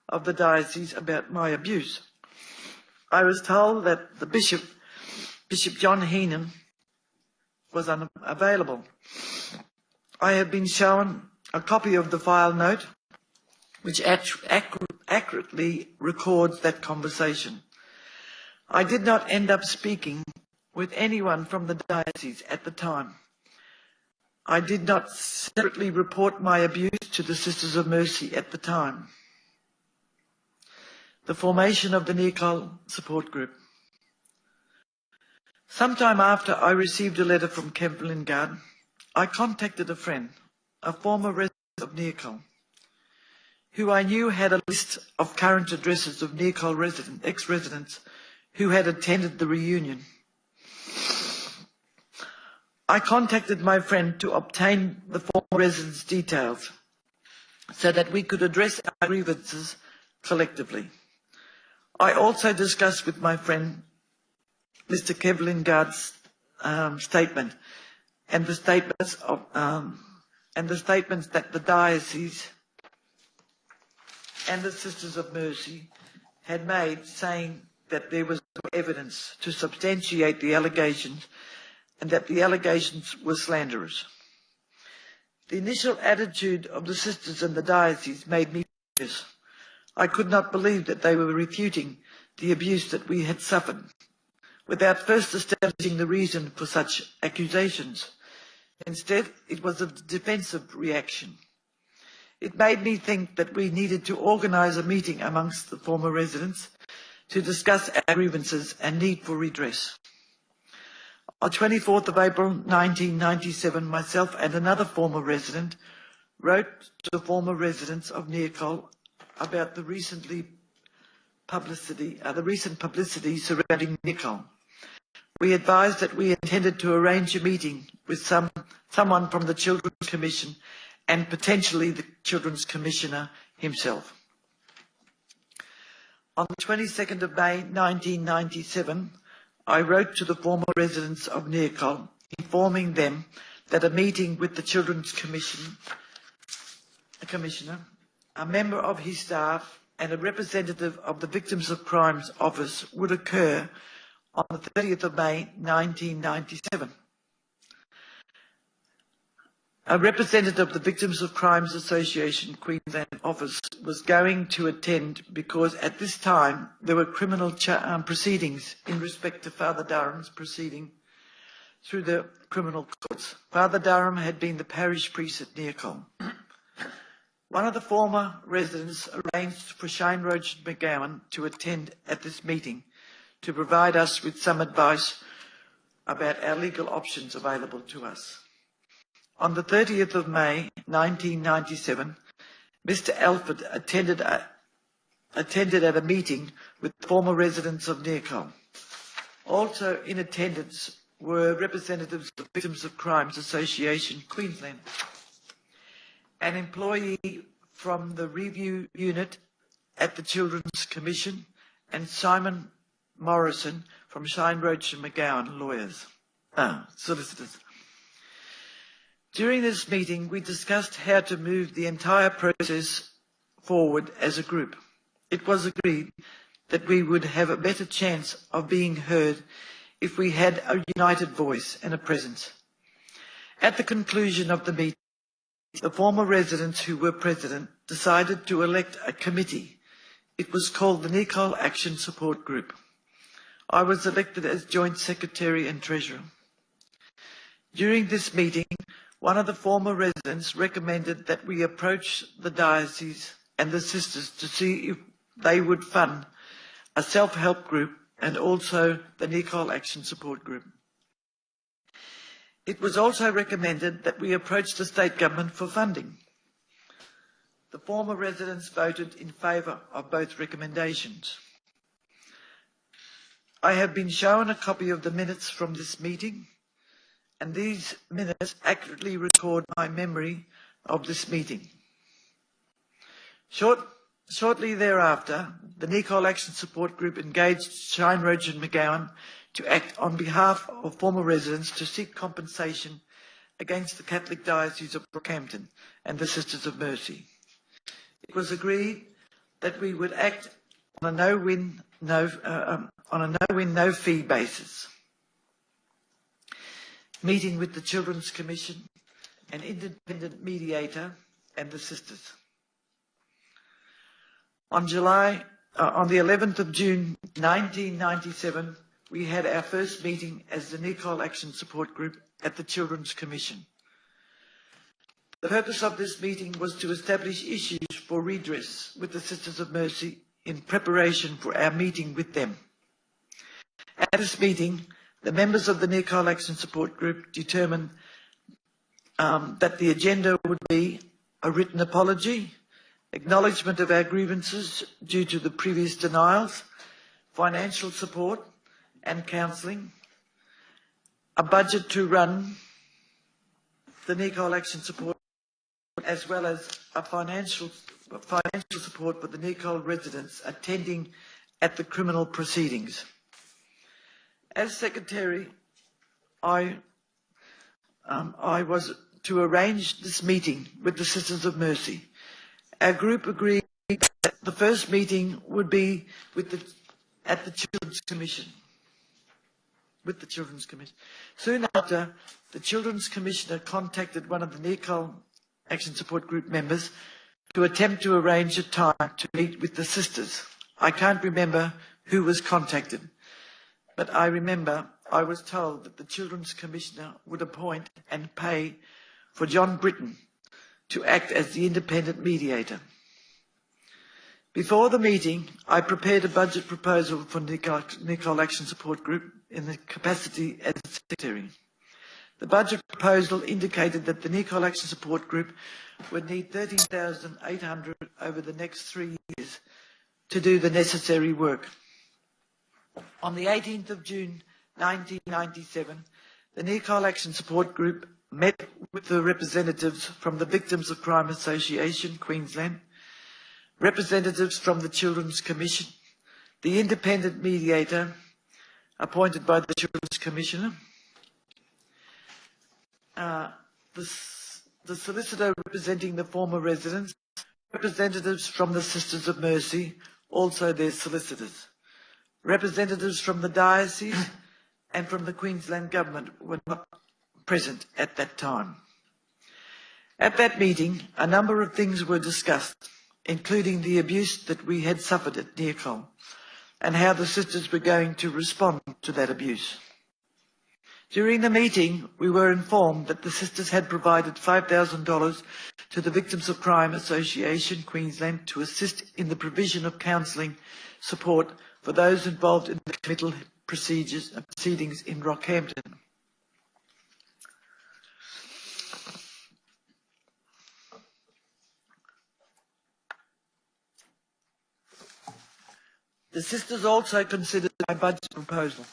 Speaker 6: of the diocese about my abuse. I was told that the Bishop John Heenan, was unavailable. I have been shown a copy of the file note which accurately records that conversation. I did not end up speaking with anyone from the diocese at the time. I did not separately report my abuse to the Sisters of Mercy at the time. The formation of the Neerkol support group. Sometime after I received a letter from Kev Lidgard, I contacted a friend, a former resident of Neerkol, who I knew had a list of current addresses of Neerkol ex-residents who had attended the reunion. I contacted my friend to obtain the former residents' details so that we could address our grievances collectively. I also discussed with my friend Mr. Kevlin Gard's statement and the statements that the diocese and the Sisters of Mercy had made, saying that there was no evidence to substantiate the allegations and that the allegations were slanderous. The initial attitude of the sisters and the diocese made me furious. I could not believe that they were refuting the abuse that we had suffered, without first establishing the reason for such accusations. Instead, it was a defensive reaction. It made me think that we needed to organise a meeting amongst the former residents to discuss our grievances and need for redress. On 24th of April 1997, myself and another former resident wrote to the former residents of Neerkol about the recent publicity surrounding Neerkol. We advised that we intended to arrange a meeting with someone from the Children's Commission and potentially the Children's Commissioner himself. On the 22nd of May 1997, I wrote to the former residents of Neerkol, informing them that a meeting with the Children's Commissioner, a member of his staff and a representative of the Victims of Crimes Office would occur on the 30th of May 1997. A representative of the Victims of Crimes Association Queensland office was going to attend because at this time there were criminal proceedings in respect to Father Durham's proceeding through the criminal courts. Father Durham had been the parish priest at Neerkol. One of the former residents arranged for Shane Roach McGowan to attend at this meeting to provide us with some advice about our legal options available to us. On the 30th of May 1997, Mr. Alford attended at a meeting with former residents of Neerkol. Also in attendance were representatives of the Victims of Crimes Association Queensland, an employee from the review unit at the Children's Commission, and Simon Morrison from Shine Roach and McGowan solicitors. During this meeting, we discussed how to move the entire process forward as a group. It was agreed that we would have a better chance of being heard if we had a united voice and a presence. At the conclusion of the meeting, the former residents who were present decided to elect a committee. It was called the Neerkol Action Support Group. I was elected as Joint Secretary and Treasurer. During this meeting, one of the former residents recommended that we approach the diocese and the sisters to see if they would fund a self-help group and also the Neerkol Action Support Group. It was also recommended that we approach the state government for funding. The former residents voted in favour of both recommendations. I have been shown a copy of the minutes from this meeting, and these minutes accurately record my memory of this meeting. Shortly thereafter, the Neerkol Action Support Group engaged Shine Roach and McGowan to act on behalf of former residents to seek compensation against the Catholic Diocese of Rockhampton and the Sisters of Mercy. It was agreed that we would act on a no-win, no-fee basis. Meeting with the Children's Commission, an independent mediator, and the sisters. On the 11th of June 1997, we had our first meeting as the Neerkol Action Support Group at the Children's Commission. The purpose of this meeting was to establish issues for redress with the Sisters of Mercy in preparation for our meeting with them. At this meeting, the members of the Neerkol Action Support Group determined that the agenda would be a written apology, acknowledgement of our grievances due to the previous denials, financial support and counselling, a budget to run the Neerkol Action Support, as well as a financial support for the Neerkol residents attending at the criminal proceedings. As Secretary, I was to arrange this meeting with the Sisters of Mercy. Our group agreed that the first meeting would be at the Children's Commission. With the Children's Commission. Soon after, the Children's Commissioner contacted one of the Neerkol Action Support Group members to attempt to arrange a time to meet with the sisters. I can't remember who was contacted, but I remember I was told that the Children's Commissioner would appoint and pay for John Britton to act as the independent mediator. Before the meeting, I prepared a budget proposal for Neerkol Action Support Group in the capacity as Secretary. The budget proposal indicated that the Neerkol Action Support Group would need $13,800 over the next 3 years to do the necessary work. On the 18th of June 1997, the Neerkol Action Support Group met with the representatives from the Victims of Crime Association, Queensland, representatives from the Children's Commission, the independent mediator appointed by the Children's Commissioner, the solicitor representing the former residents, representatives from the Sisters of Mercy, also their solicitors. Representatives from the diocese and from the Queensland Government were not present at that time. At that meeting, a number of things were discussed, including the abuse that we had suffered at Neerkol and how the sisters were going to respond to that abuse. During the meeting, we were informed that the sisters had provided $5,000 to the Victims of Crime Association, Queensland, to assist in the provision of counselling support for those involved in the committal proceedings in Rockhampton. The sisters also considered my budget proposal.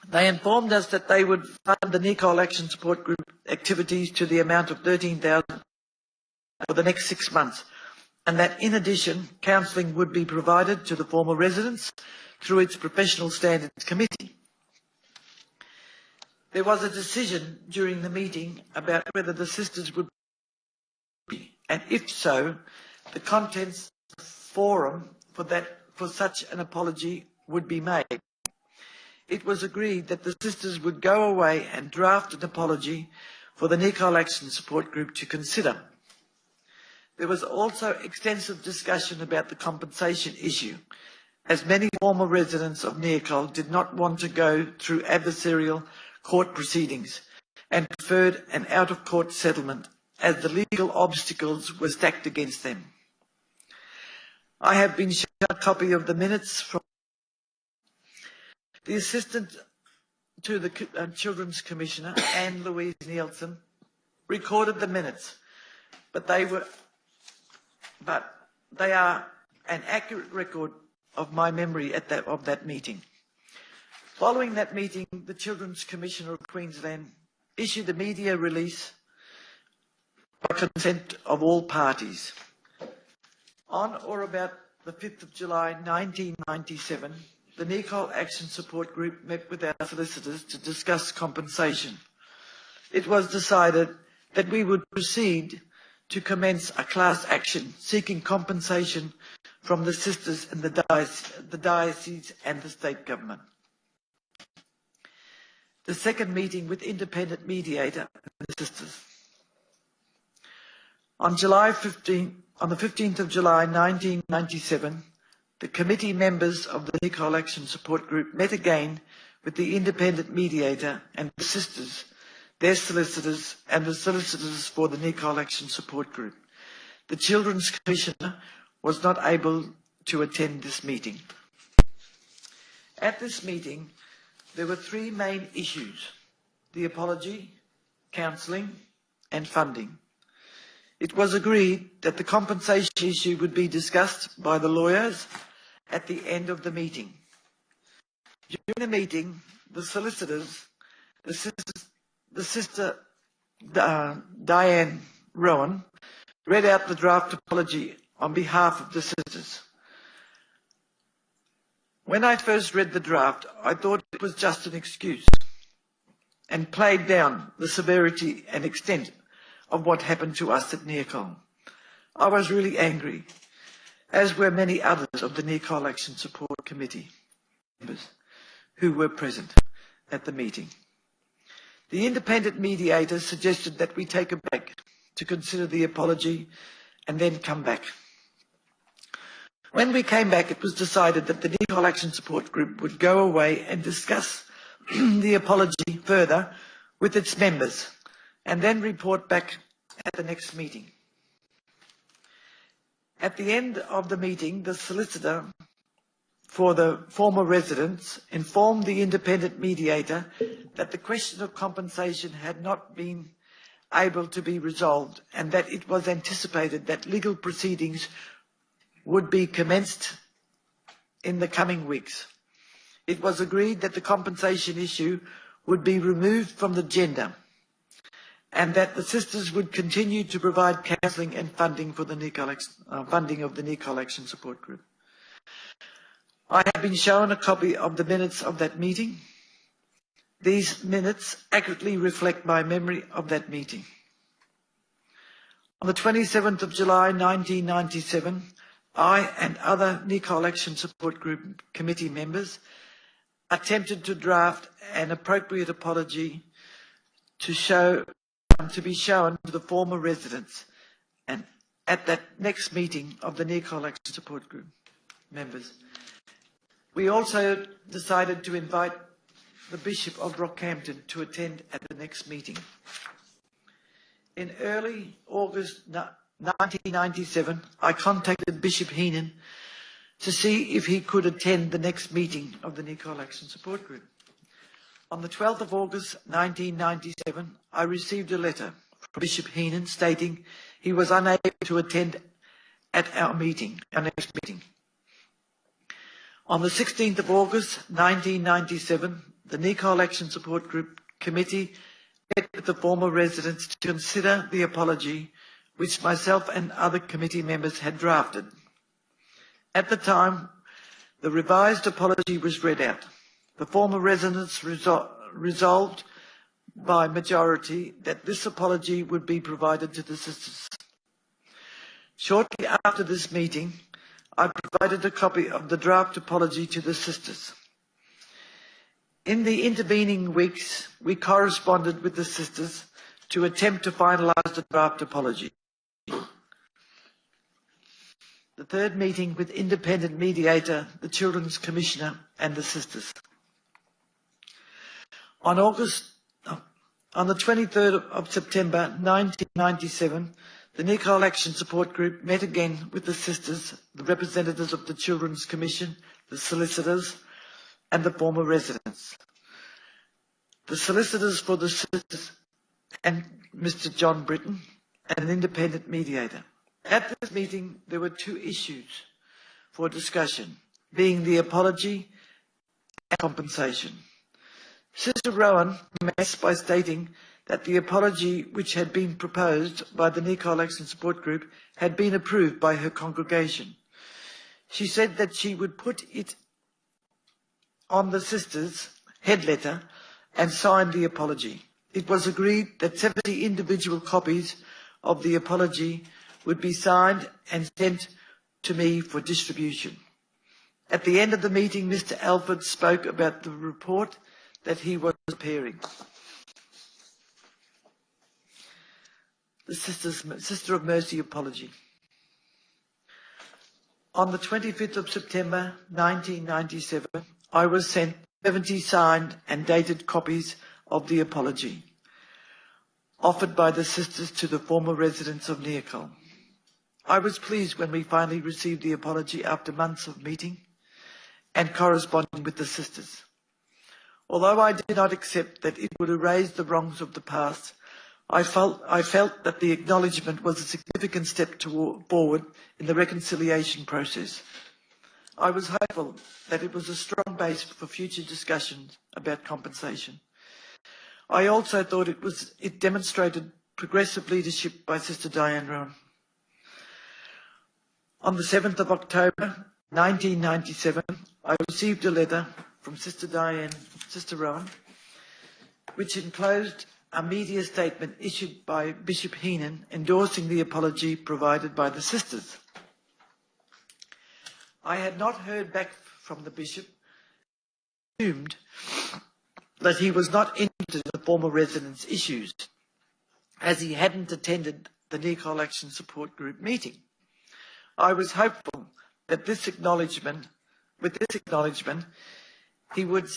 Speaker 6: They informed us that they would fund the Neerkol Action Support Group activities to the amount of $13,000 for the next 6 months, and that in addition, counselling would be provided to the former residents through its Professional Standards Committee. There was a decision during the meeting about whether the sisters would be, and if so, the contents of the forum for such an apology would be made. It was agreed that the sisters would go away and draft an apology for the Neerkol Action Support Group to consider. There was also extensive discussion about the compensation issue, as many former residents of Neerkol did not want to go through adversarial court proceedings and preferred an out-of-court settlement, as the legal obstacles were stacked against them. I have been shown a copy of the minutes from the Assistant to the Children's Commissioner, Anne Louise Nielsen, recorded the minutes, but they are an accurate record of my memory of that meeting. Following that meeting, the Children's Commissioner of Queensland issued a media release by consent of all parties. On or about the 5th of July 1997, the Neerkol Action Support Group met with our solicitors to discuss compensation. It was decided that we would proceed to commence a class action seeking compensation from the sisters and the diocese and the state government. The second meeting with independent mediator and the sisters. On the 15th of July 1997, the committee members of the Neerkol Action Support Group met again with the independent mediator and the sisters, their solicitors and the solicitors for the Neerkol Action Support Group. The Children's Commissioner was not able to attend this meeting. At this meeting, there were three main issues: the apology, counselling and funding. It was agreed that the compensation issue would be discussed by the lawyers at the end of the meeting. During the meeting, the solicitors, the sister Diane Rowan, read out the draft apology on behalf of the sisters. When I first read the draft, I thought it was just an excuse and played down the severity and extent of what happened to us at Neerkol. I was really angry, as were many others of the Neerkol Action Support Committee members who were present at the meeting. The independent mediator suggested that we take a break to consider the apology and then come back. When we came back, it was decided that the Neerkol Action Support Group would go away and discuss the apology further with its members and then report back at the next meeting. At the end of the meeting, the solicitor for the former residents informed the independent mediator that the question of compensation had not been able to be resolved and that it was anticipated that legal proceedings would be commenced in the coming weeks. It was agreed that the compensation issue would be removed from the agenda and that the sisters would continue to provide counselling and funding for the funding of the Neerkol Action Support Group. I have been shown a copy of the minutes of that meeting. These minutes accurately reflect my memory of that meeting. On the 27th of July 1997, I and other Neerkol Action Support Group committee members attempted to draft an appropriate apology to be shown to the former residents and at that next meeting of the Neerkol Action Support Group members. We also decided to invite the Bishop of Rockhampton to attend at the next meeting. In early August 1997, I contacted Bishop Heenan to see if he could attend the next meeting of the Neerkol Action Support Group. On the 12th of August 1997, I received a letter from Bishop Heenan stating he was unable to attend at our next meeting. On the 16th of August 1997, the Neerkol Action Support Group Committee met with the former residents to consider the apology which myself and other committee members had drafted. At the time, the revised apology was read out. The former residents resolved by majority that this apology would be provided to the sisters. Shortly after this meeting, I provided a copy of the draft apology to the sisters. In the intervening weeks, we corresponded with the sisters to attempt to finalise the draft apology. The third meeting with independent mediator, the Children's Commissioner and the sisters. On the 23rd of September 1997, the Neerkol Action Support Group met again with the sisters, the representatives of the Children's Commission, the solicitors and the former residents. The solicitors for the sisters and Mr. John Britton and an independent mediator. At this meeting, there were two issues for discussion, being the apology and compensation. Sister Rowan commenced by stating that the apology which had been proposed by the Neerkol Action Support Group had been approved by her congregation. She said that she would put it on the sisters' head letter and sign the apology. It was agreed that 70 individual copies of the apology would be signed and sent to me for distribution. At the end of the meeting, Mr. Alford spoke about the report that he was preparing. The Sister of Mercy apology. On the 25th of September 1997, I was sent 70 signed and dated copies of the apology offered by the sisters to the former residents of Neerkol. I was pleased when we finally received the apology after months of meeting and corresponding with the sisters. Although I did not accept that it would erase the wrongs of the past, I felt that the acknowledgement was a significant step forward in the reconciliation process. I was hopeful that it was a strong base for future discussions about compensation. I also thought it demonstrated progressive leadership by Sister Diane Rowan. On the 7th of October 1997, I received a letter from Sister Diane, Sister Rowan, which enclosed a media statement issued by Bishop Heenan endorsing the apology provided by the sisters. I had not heard back from the bishop, assumed that he was not interested in the former residents' issues, as he hadn't attended the Neerkol Action Support Group meeting. I was hopeful that with this acknowledgement, he would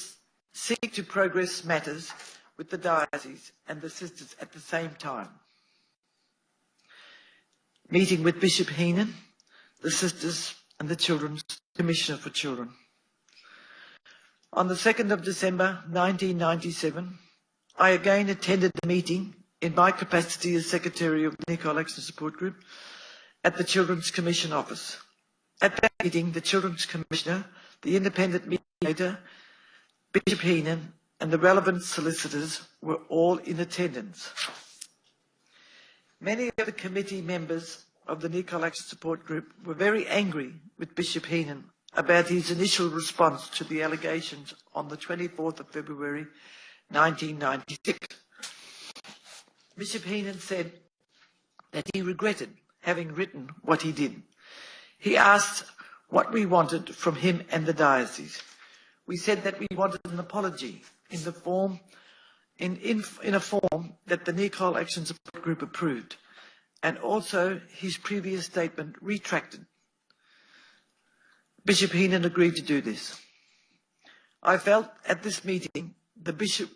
Speaker 6: seek to progress matters with the diocese and the sisters at the same time. Meeting with Bishop Heenan, the sisters and the Children's Commissioner for Children. On the 2nd of December 1997, I again attended the meeting in my capacity as Secretary of the Neerkol Action Support Group at the Children's Commission office. At that meeting, the Children's Commissioner, the independent mediator, Bishop Heenan and the relevant solicitors were all in attendance. Many of the committee members of the Neerkol Action Support Group were very angry with Bishop Heenan about his initial response to the allegations on the 24th of February 1996. Bishop Heenan said that he regretted having written what he did. He asked what we wanted from him and the diocese. We said that we wanted an apology in a form that the Neerkol Action Support Group approved, and also his previous statement retracted. Bishop Heenan agreed to do this. I felt at this meeting the bishop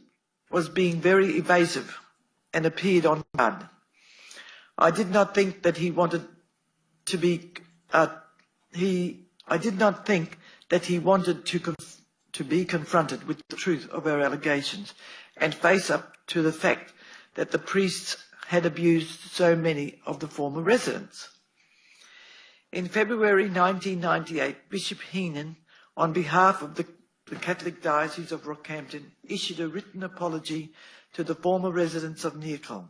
Speaker 6: was being very evasive and appeared on guard. I did not think that he wanted to be. I did not think that he wanted to be confronted with the truth of our allegations and face up to the fact that the priests had abused so many of the former residents. In February 1998, Bishop Heenan, on behalf of the Catholic Diocese of Rockhampton, issued a written apology to the former residents of Neerkol.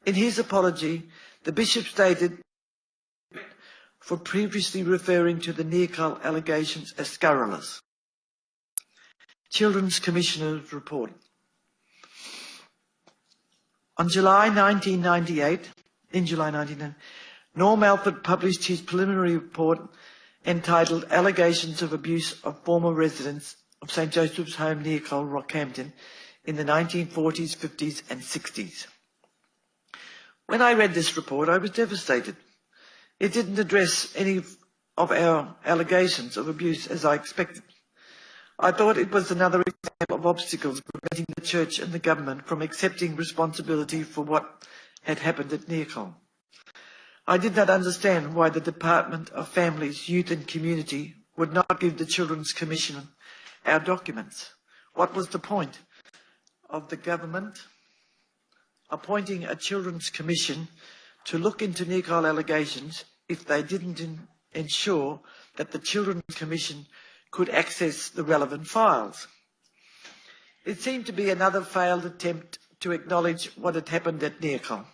Speaker 6: In his apology, the bishop stated for previously referring to the Neerkol allegations as scurrilous. Children's Commissioner's report. In July 1998, Norm Alford published his preliminary report entitled Allegations of Abuse of Former Residents of St Joseph's Home, Neerkol, Rockhampton in the 1940s, 50s and 60s. When I read this report, I was devastated. It didn't address any of our allegations of abuse as I expected. I thought it was another example of obstacles preventing the Church and the government from accepting responsibility for what had happened at Neerkol. I did not understand why the Department of Families, Youth and Community would not give the Children's Commission our documents. What was the point of the government appointing a Children's Commission to look into Neerkol allegations if they didn't ensure that the Children's Commission could access the relevant files? It seemed to be another failed attempt to acknowledge what had happened at Neerkol.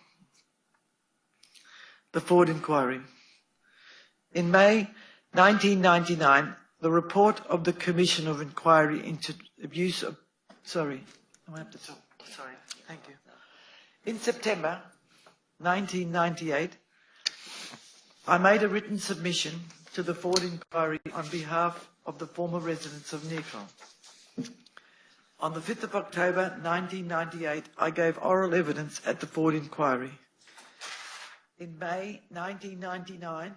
Speaker 6: The Ford Inquiry. In May 1999, the report of the Commission of Inquiry into abuse of... Sorry, I have to talk. Sorry, thank you. In September 1998, I made a written submission to the Ford Inquiry on behalf of the former residents of Neerkol. On the 5th of October 1998, I gave oral evidence at the Ford Inquiry. In May 1999,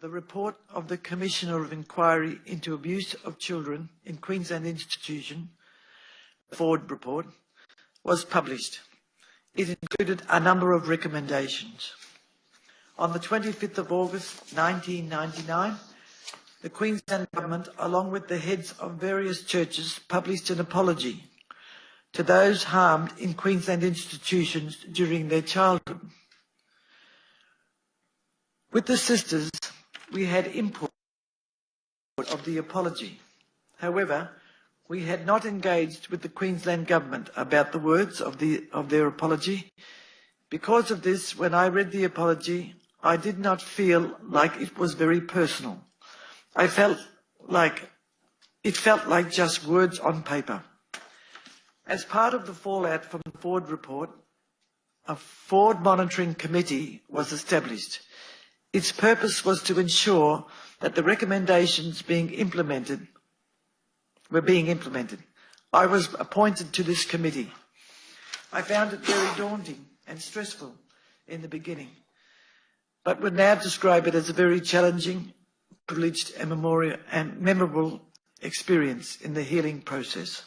Speaker 6: the report of the Commissioner of Inquiry into Abuse of Children in Queensland Institution, the Ford report, was published. It included a number of recommendations. On the 25th of August 1999, the Queensland Government, along with the heads of various churches, published an apology to those harmed in Queensland institutions during their childhood. With the sisters, we had input of the apology. However, we had not engaged with the Queensland Government about the words of their apology. Because of this, when I read the apology, I did not feel like it was very personal. I felt like it felt like just words on paper. As part of the fallout from the Ford report, a Ford monitoring committee was established. Its purpose was to ensure that the recommendations were being implemented. I was appointed to this committee. I found it very daunting and stressful in the beginning, but would now describe it as a very challenging, privileged and memorable experience in the healing process.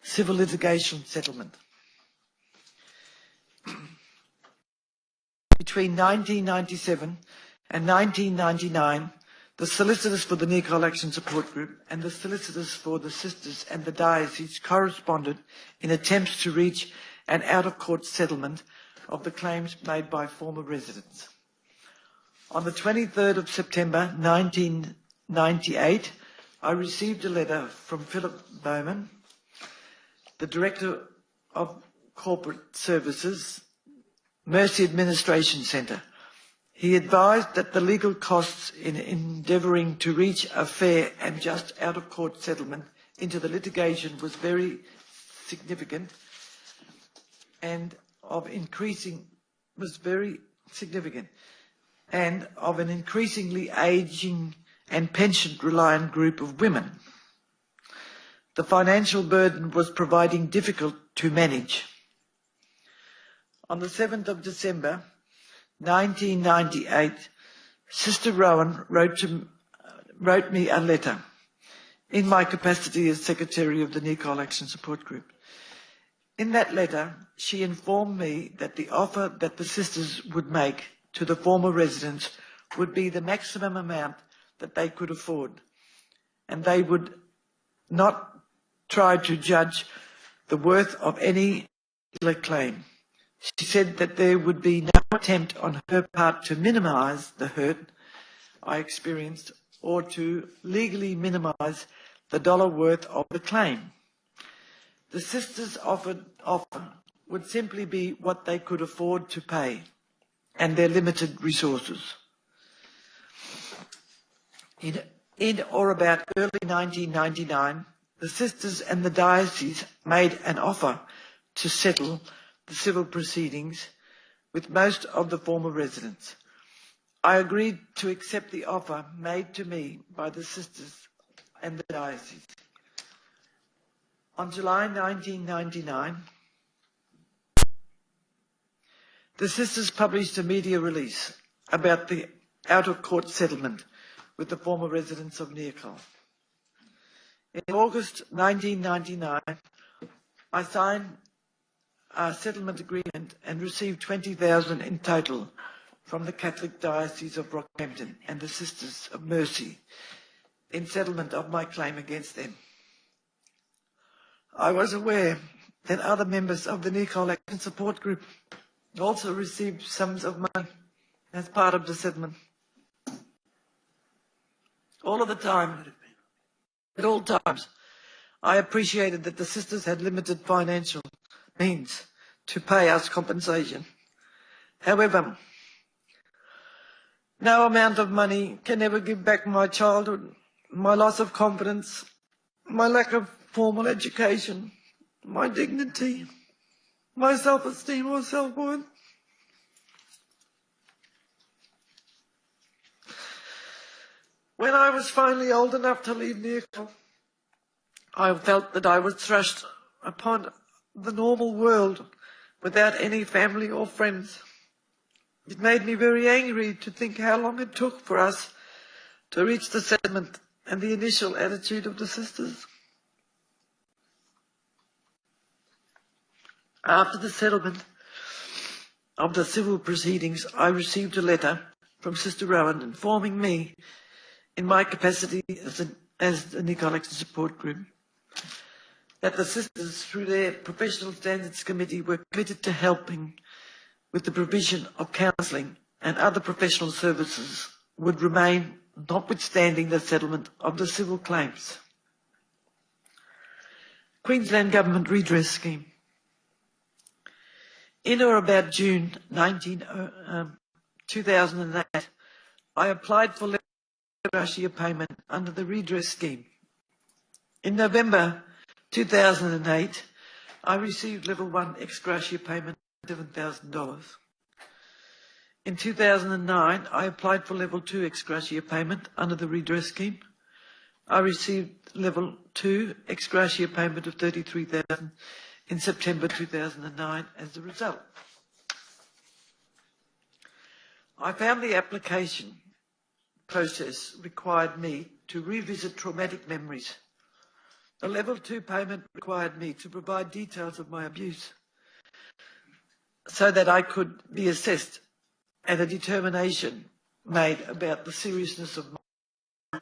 Speaker 6: Civil litigation settlement. Between 1997 and 1999, the solicitors for the Neerkol Action Support Group and the solicitors for the sisters and the diocese corresponded in attempts to reach an out-of-court settlement of the claims made by former residents. On the 23rd of September 1998, I received a letter from Philip Bowman, the Director of Corporate Services, Mercy Administration Centre. He advised that the legal costs in endeavouring to reach a fair and just out-of-court settlement into the litigation was very significant and of an increasingly ageing and pension-reliant group of women. The financial burden was proving difficult to manage. On the 7th of December 1998, Sister Rowan wrote me a letter in my capacity as Secretary of the Neerkol Action Support Group. In that letter, she informed me that the offer that the sisters would make to the former residents would be the maximum amount that they could afford, and they would not try to judge the worth of any particular claim. She said that there would be no attempt on her part to minimise the hurt I experienced or to legally minimise the dollar worth of the claim. The sisters' offer would simply be what they could afford to pay and their limited resources. In or about early 1999, the sisters and the diocese made an offer to settle the civil proceedings with most of the former residents. I agreed to accept the offer made to me by the sisters and the diocese. On July 1999, the sisters published a media release about the out-of-court settlement with the former residents of Neerkol. In August 1999, I signed a settlement agreement and received $20,000 in total from the Catholic Diocese of Rockhampton and the Sisters of Mercy in settlement of my claim against them. I was aware that other members of the Neerkol Action Support Group also received sums of money as part of the settlement. At all times, I appreciated that the sisters had limited financial means to pay us compensation. However, no amount of money can ever give back my childhood, my loss of confidence, my lack of formal education, my dignity, my self-esteem or self-worth. When I was finally old enough to leave Neerkol, I felt that I was thrust upon the normal world without any family or friends. It made me very angry to think how long it took for us to reach the settlement and the initial attitude of the sisters. After the settlement of the civil proceedings, I received a letter from Sister Rowan informing me, in my capacity as the Neerkol Action Support Group, that the sisters, through their Professional Standards Committee, were committed to helping with the provision of counselling and other professional services would remain, notwithstanding the settlement of the civil claims. Queensland Government Redress Scheme. In or about June 2008, I applied for level 2 ex gratia payment under the redress scheme. In November 2008, I received level 1 ex gratia payment of $7,000. In 2009, I applied for level 2 ex gratia payment under the redress scheme. I received level 2 ex gratia payment of $33,000 in September 2009 as a result. I found the application process required me to revisit traumatic memories. The level 2 payment required me to provide details of my abuse so that I could be assessed and a determination made about the seriousness of my.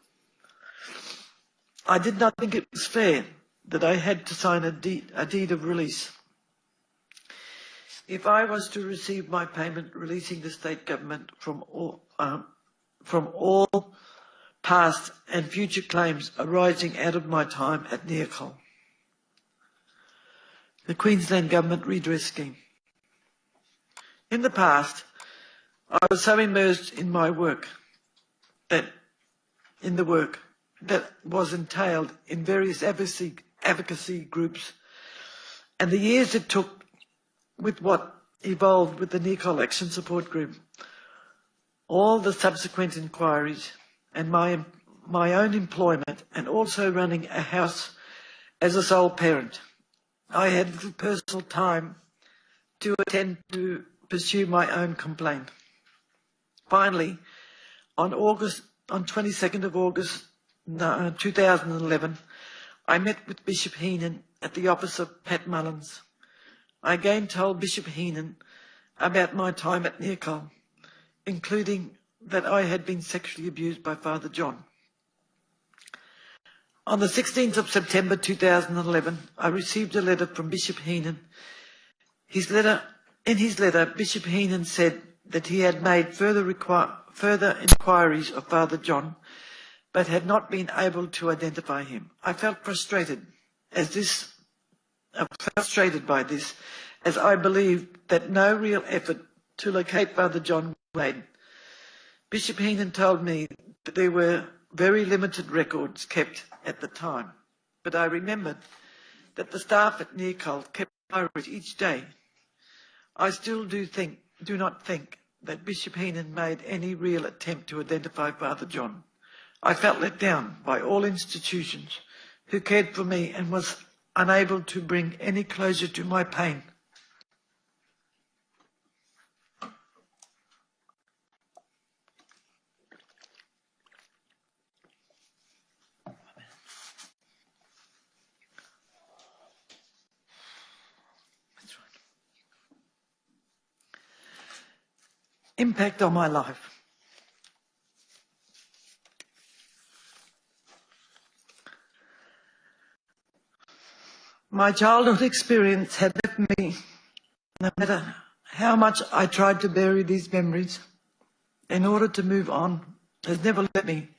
Speaker 6: I did not think it was fair that I had to sign a deed of release. If I was to receive my payment releasing the state government from all past and future claims arising out of my time at Neerkol, the Queensland Government Redress Scheme. In the past, I was so immersed in my work that was entailed in various advocacy groups, and the years it took with what evolved with the Neerkol Action Support Group, all the subsequent inquiries and my own employment, and also running a house as a sole parent, I had little personal time to attend to pursue my own complaint. Finally, on 22nd of August 2011, I met with Bishop Heenan at the office of Pat Mullins. I again told Bishop Heenan about my time at Neerkol, including that I had been sexually abused by Father John. On the 16th of September 2011, I received a letter from Bishop Heenan. In his letter, Bishop Heenan said that he had made further inquiries of Father John, but had not been able to identify him. I felt frustrated by this, as I believed that no real effort to locate Father John was made. Bishop Heenan told me that there were very limited records kept at the time, but I remembered that the staff at Neerkol kept diaries each day. I still do not think that Bishop Heenan made any real attempt to identify Father John. I felt let down by all institutions who cared for me and was unable to bring any closure to my pain. Impact on my life. My childhood experience had left me, no matter how much I tried to bury these memories in order to move on, has never left me.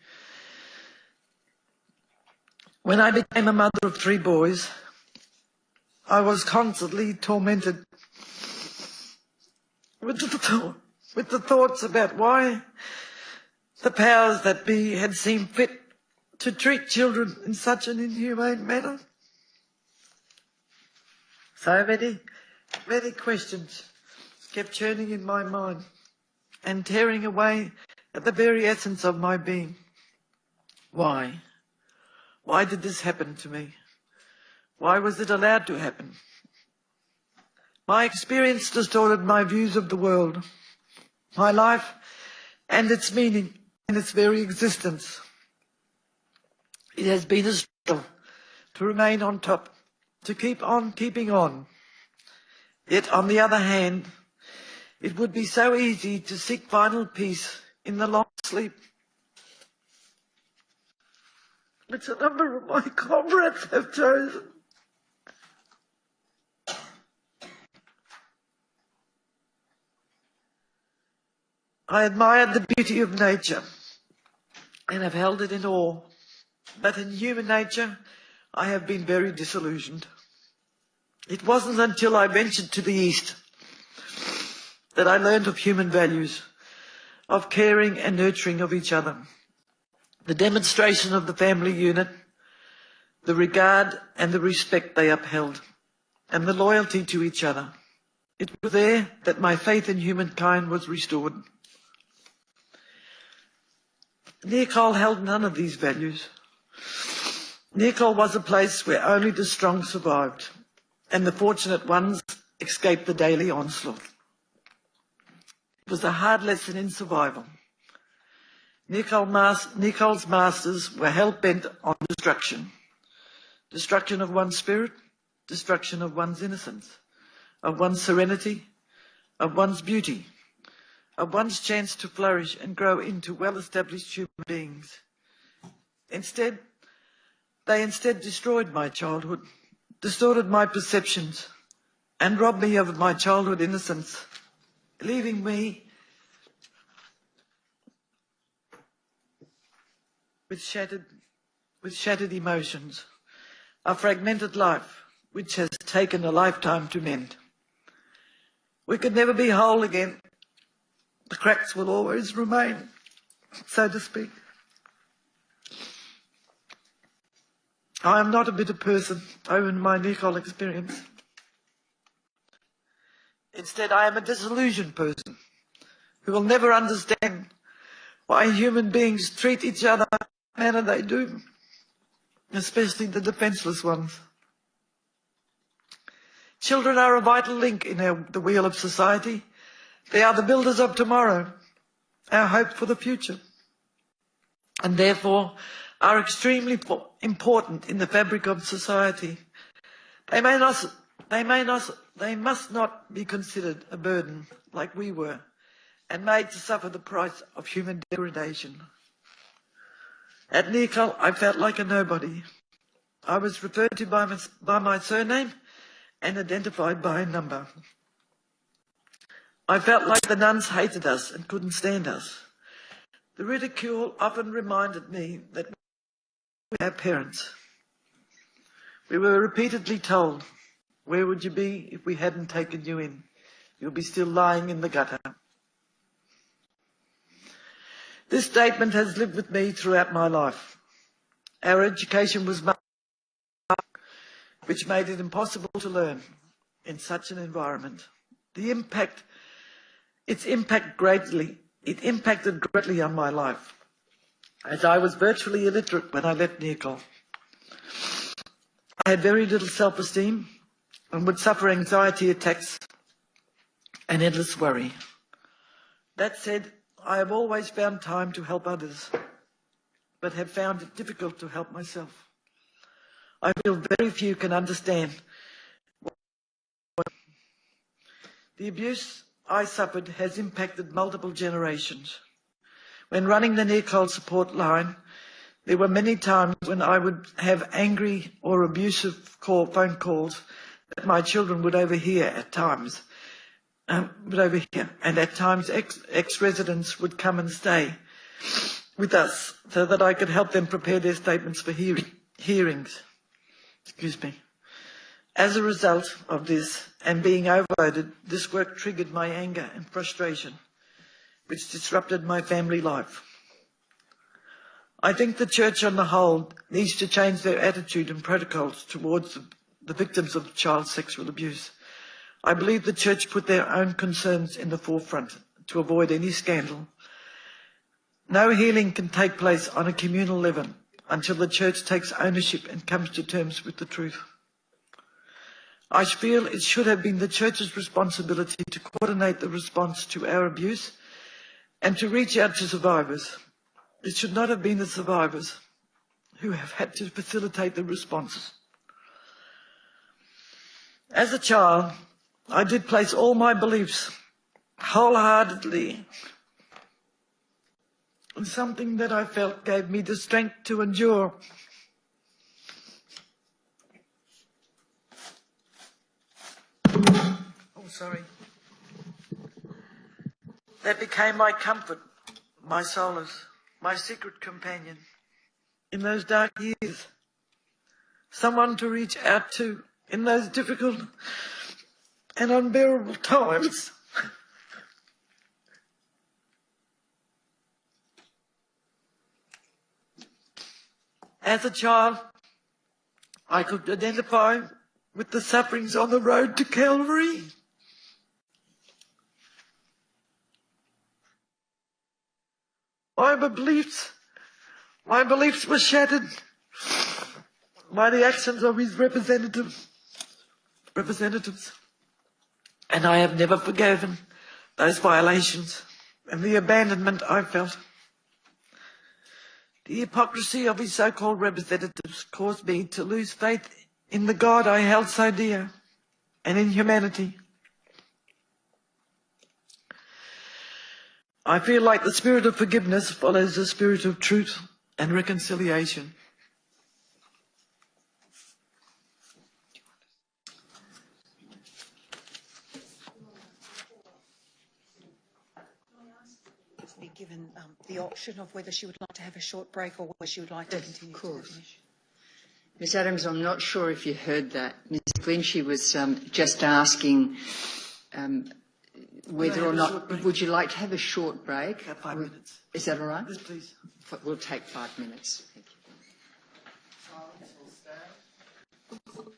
Speaker 6: When I became a mother of 3 boys, I was constantly tormented with the thoughts about why the powers that be had seen fit to treat children in such an inhumane manner. So many questions kept churning in my mind and tearing away at the very essence of my being. Why? Why did this happen to me? Why was it allowed to happen? My experience distorted my views of the world, my life and its meaning and its very existence. It has been a struggle to remain on top, to keep on keeping on. Yet, on the other hand, it would be so easy to seek final peace in the long sleep which a number of my comrades have chosen. I admired the beauty of nature and have held it in awe, but in human nature I have been very disillusioned. It wasn't until I ventured to the East that I learned of human values. of caring and nurturing of each other, the demonstration of the family unit, the regard and the respect they upheld, and the loyalty to each other. It was there that my faith in humankind was restored. Neerkol held none of these values. Neerkol was a place where only the strong survived, and the fortunate ones escaped the daily onslaught. It was a hard lesson in survival. Neerkol's masters were hell-bent on destruction. Destruction of one's spirit, destruction of one's innocence, of one's serenity, of one's beauty, of one's chance to flourish and grow into well-established human beings. They instead destroyed my childhood, distorted my perceptions, and robbed me of my childhood innocence, leaving me with shattered emotions, a fragmented life which has taken a lifetime to mend. We could never be whole again. The cracks will always remain, so to speak. I am not a bitter person over my Neerkol experience. Instead, I am a disillusioned person who will never understand why human beings treat each other in the manner they do, especially the defenceless ones. Children are a vital link in the wheel of society. They are the builders of tomorrow, our hope for the future, and therefore are extremely important in the fabric of society. They must not be considered a burden like we were, and made to suffer the price of human degradation. At Neerkol, I felt like a nobody. I was referred to by my surname and identified by a number. I felt like the nuns hated us and couldn't stand us. The ridicule often reminded me that we were our parents. We were repeatedly told, "Where would you be if we hadn't taken you in? You'll be still lying in the gutter." This statement has lived with me throughout my life. Our education was which made it impossible to learn in such an environment. It impacted greatly on my life, as I was virtually illiterate when I left Neerkol. I had very little self-esteem and would suffer anxiety attacks and endless worry. That said, I have always found time to help others, but have found it difficult to help myself. I feel very few can understand. The abuse I suffered has impacted multiple generations. When running the Neerkol support line, there were many times when I would have angry or abusive phone calls that my children would overhear at times. And at times ex-residents would come and stay with us so that I could help them prepare their statements for hearings. As a result of this and being overloaded, this work triggered my anger and frustration, which disrupted my family life. I think the Church on the whole needs to change their attitude and protocols towards the victims of child sexual abuse. I believe the Church put their own concerns in the forefront to avoid any scandal. No healing can take place on a communal level until the Church takes ownership and comes to terms with the truth. I feel it should have been the Church's responsibility to coordinate the response to our abuse and to reach out to survivors. It should not have been the survivors who have had to facilitate the responses. As a child, I did place all my beliefs wholeheartedly in something that I felt gave me the strength to endure. That became my comfort, my solace, my secret companion in those dark years. Someone to reach out to in those difficult and unbearable times. As a child, I could identify with the sufferings on the road to Calvary. My beliefs were shattered by the actions of his representatives, and I have never forgiven those violations and the abandonment I felt. The hypocrisy of his so-called representatives caused me to lose faith in the God I held so dear and in humanity. I feel like the spirit of forgiveness follows the spirit of truth and reconciliation.
Speaker 7: Be given the option of whether she would like to have a short break or whether she would like to continue.
Speaker 3: Of course. Ms Adams, I'm not sure if you heard that. Ms Glynn, she was just asking whether or not, would you like to have a short break?
Speaker 6: 5 minutes.
Speaker 3: Is that all right?
Speaker 6: Yes, please.
Speaker 3: We'll take 5 minutes. Thank you.
Speaker 6: Silence will stand.